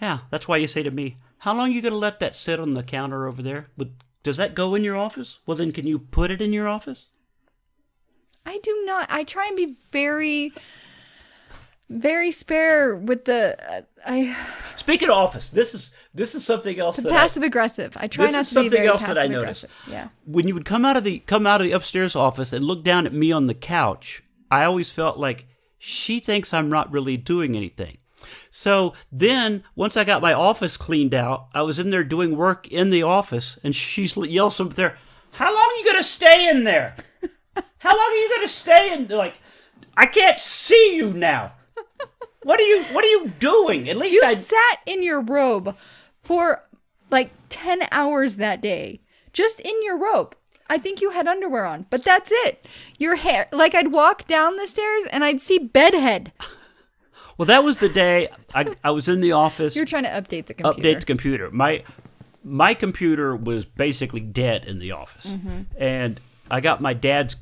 Yeah, that's why you say to me, how long are you going to let that sit on the counter over there? Does that go in your office? Well, then can you put it in your office? I do not. I try and be very, very spare with the. Speaking of office, this is something else. Passive aggressive. I try not to be very passive aggressive. Yeah. When you would come out of the upstairs office and look down at me on the couch, I always felt like she thinks I'm not really doing anything. So then, once I got my office cleaned out, I was in there doing work in the office, and she yells up there, "How long are you going to stay in there? How long are you going to stay in? I can't see you now. What are you doing? At least you sat in your robe for 10 hours that day, just in your robe. I think you had underwear on, but that's it. Your hair, I'd walk down the stairs and I'd see bedhead." Well, that was the day I was in the office. You're trying to update the computer. Update the computer. My computer was basically dead in the office. And I got my dad's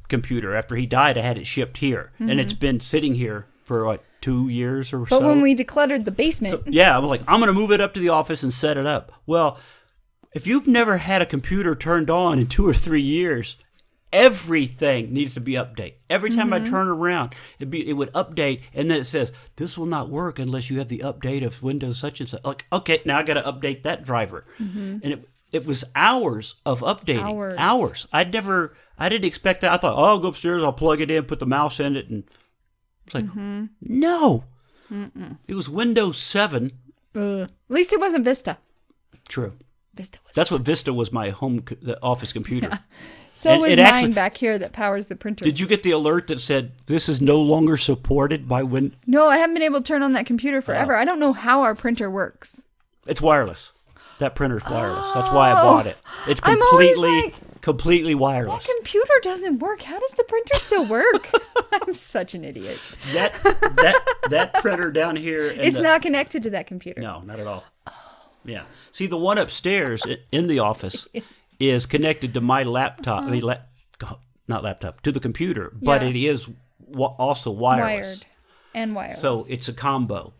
computer. After he died, I had it shipped here. And it's been sitting here for 2 years or so. But when we decluttered the basement. So, I was like, I'm going to move it up to the office and set it up. Well, if you've never had a computer turned on in 2 or 3 years, everything needs to be updated. Every time I turn around, it would update, and then it says, this will not work unless you have the update of Windows such and such. Okay, now I got to update that driver. And it was hours of updating. Hours. I didn't expect that. I thought, I'll go upstairs, I'll plug it in, put the mouse in it, and it's like, no. It was Windows 7. At least it wasn't Vista. True. Vista was. That's what Vista was, my the office computer. Yeah. So was mine back here that powers the printer. Did you get the alert that said this is no longer supported by Win? No, I haven't been able to turn on that computer forever. I don't know how our printer works. It's wireless. That printer's wireless. That's why I bought it. It's completely wireless. That computer doesn't work. How does the printer still work? I'm such an idiot. That printer down here. It's not connected to that computer. No, not at all. Yeah. See, the one upstairs in the office is connected to my laptop. I mean, not laptop, to the computer, but Yeah. it is also wireless. Wired and wireless. So it's a combo.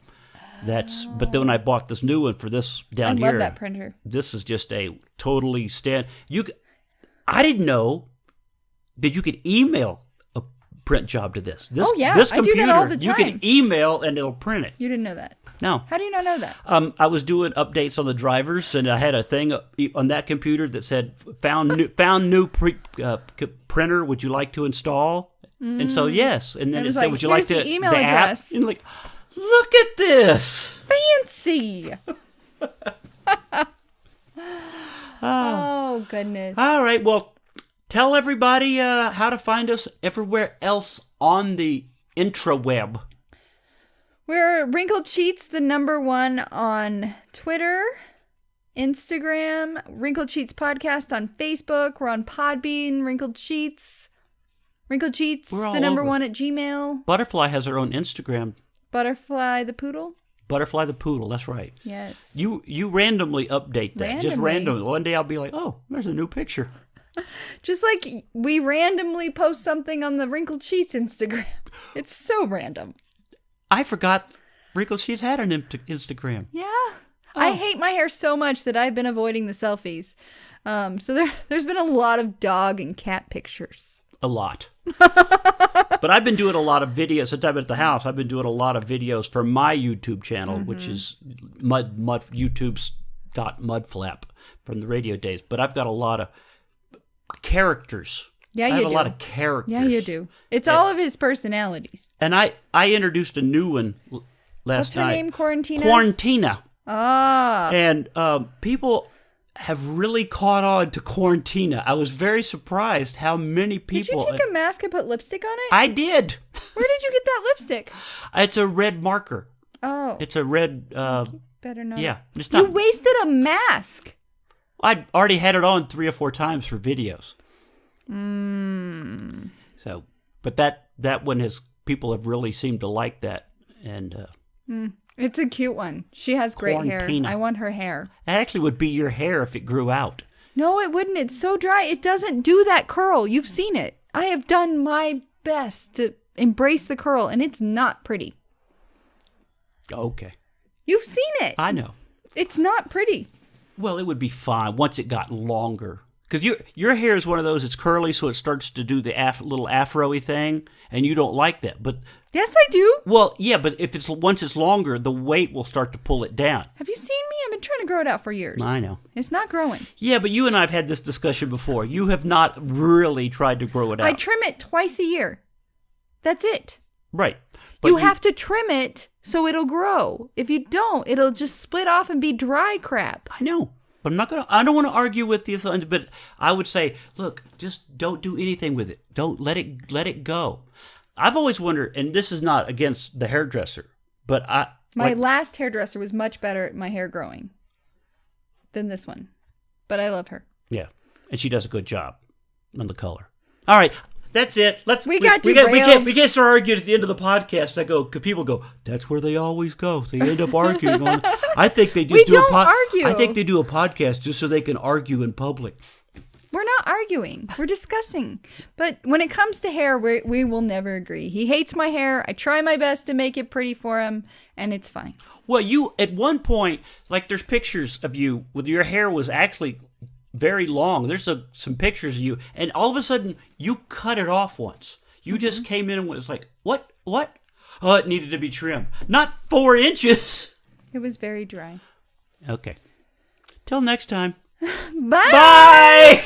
But then when I bought this new one for this down here, I love that printer. this is just a totally I didn't know that you could email a print job to this. Oh, yeah. This I do computer, that all the you time. can email and it'll print it. You didn't know that. No. How do you not know that? I was doing updates on the drivers, and I had a thing on that computer that said, found new printer, would you like to install? And so, yes. And then It it was said, like, would you "Here's like to, the email app?" address. And like, look at this. Fancy. Oh, goodness. All right, well, tell everybody how to find us everywhere else on the intraweb. We're Wrinkled Sheets, the #1 on Twitter, Instagram, Wrinkled Sheets Podcast on Facebook. We're on Podbean, Wrinkled Sheets. Wrinkled Sheets, We're all the over. #1 at Gmail. Butterfly has her own Instagram. Butterfly the Poodle. Butterfly the Poodle, that's right. Yes. You randomly update that. Just Randomly. randomly. One day I'll be like, oh, there's a new picture. Just like we randomly post something on the Wrinkled Sheets Instagram. It's so random. I forgot Wrinkled Sheets had an Instagram. Yeah. I hate my hair so much that I've been avoiding the selfies. So there's been a lot of dog and cat pictures. A lot. But I've been doing a lot of videos. Since I've been at the house, I've been doing a lot of videos for my YouTube channel, which is YouTube's.mudflap from the radio days. But I've got a lot of characters. Yeah, I you have do. a lot of characters. Yeah, you do. It's all of his personalities. And I introduced a new one last What's her night. name? Quarantina? Quarantina. Ah. And people have really caught on to Quarantina. I was very surprised how many Did people. you take a mask and put lipstick on it? I did. Where did you get that lipstick? It's a red marker. Oh. It's a red. Better not. Yeah, it's You not. wasted a mask. I already had it on 3 or 4 times for videos. So, but that one has people have really seemed to like that, and It's a cute one. She has great Quarantina. hair. I want her hair. that actually would be your hair if it grew out. No, it wouldn't. It's so dry. It doesn't do that curl. You've seen it. I have done my best to embrace the curl, and it's not pretty. Okay, You've seen it. I know. It's not pretty. Well, it would be fine once it got longer. Because your hair is one of those, it's curly, so it starts to do the little afro-y thing, and you don't like that. But, Yes, I do. well, yeah, but if once it's longer, the weight will start to pull it down. Have you seen me? I've been trying to grow it out for years. I know. It's not growing. Yeah, but you and I have had this discussion before. You have not really tried to grow it out. I trim it twice a year. That's it. Right. But You have to trim it so it'll grow. If you don't, it'll just split off and be dry crap. I know. But I don't want to argue with you, but I would say, look, just don't do anything with it. Don't let it go. I've always wondered, and this is not against the hairdresser, but My last hairdresser was much better at my hair growing than this one. But I love her. Yeah, and she does a good job on the color. All right, that's it. We can't start arguing at the end of the podcast. Cause people go, that's where they always go. They end up arguing on. I think they just argue. I think they do a podcast just so they can argue in public. We're not arguing. We're discussing. But when it comes to hair, we will never agree. He hates my hair. I try my best to make it pretty for him, and it's fine. Well, you at one point, like there's pictures of you with your hair was actually very long. There's some pictures of you, and all of a sudden you cut it off once. You just came in and was like, "What? What? Oh, it needed to be trimmed. Not 4 inches." It was very dry. Okay. Till next time. Bye. Bye.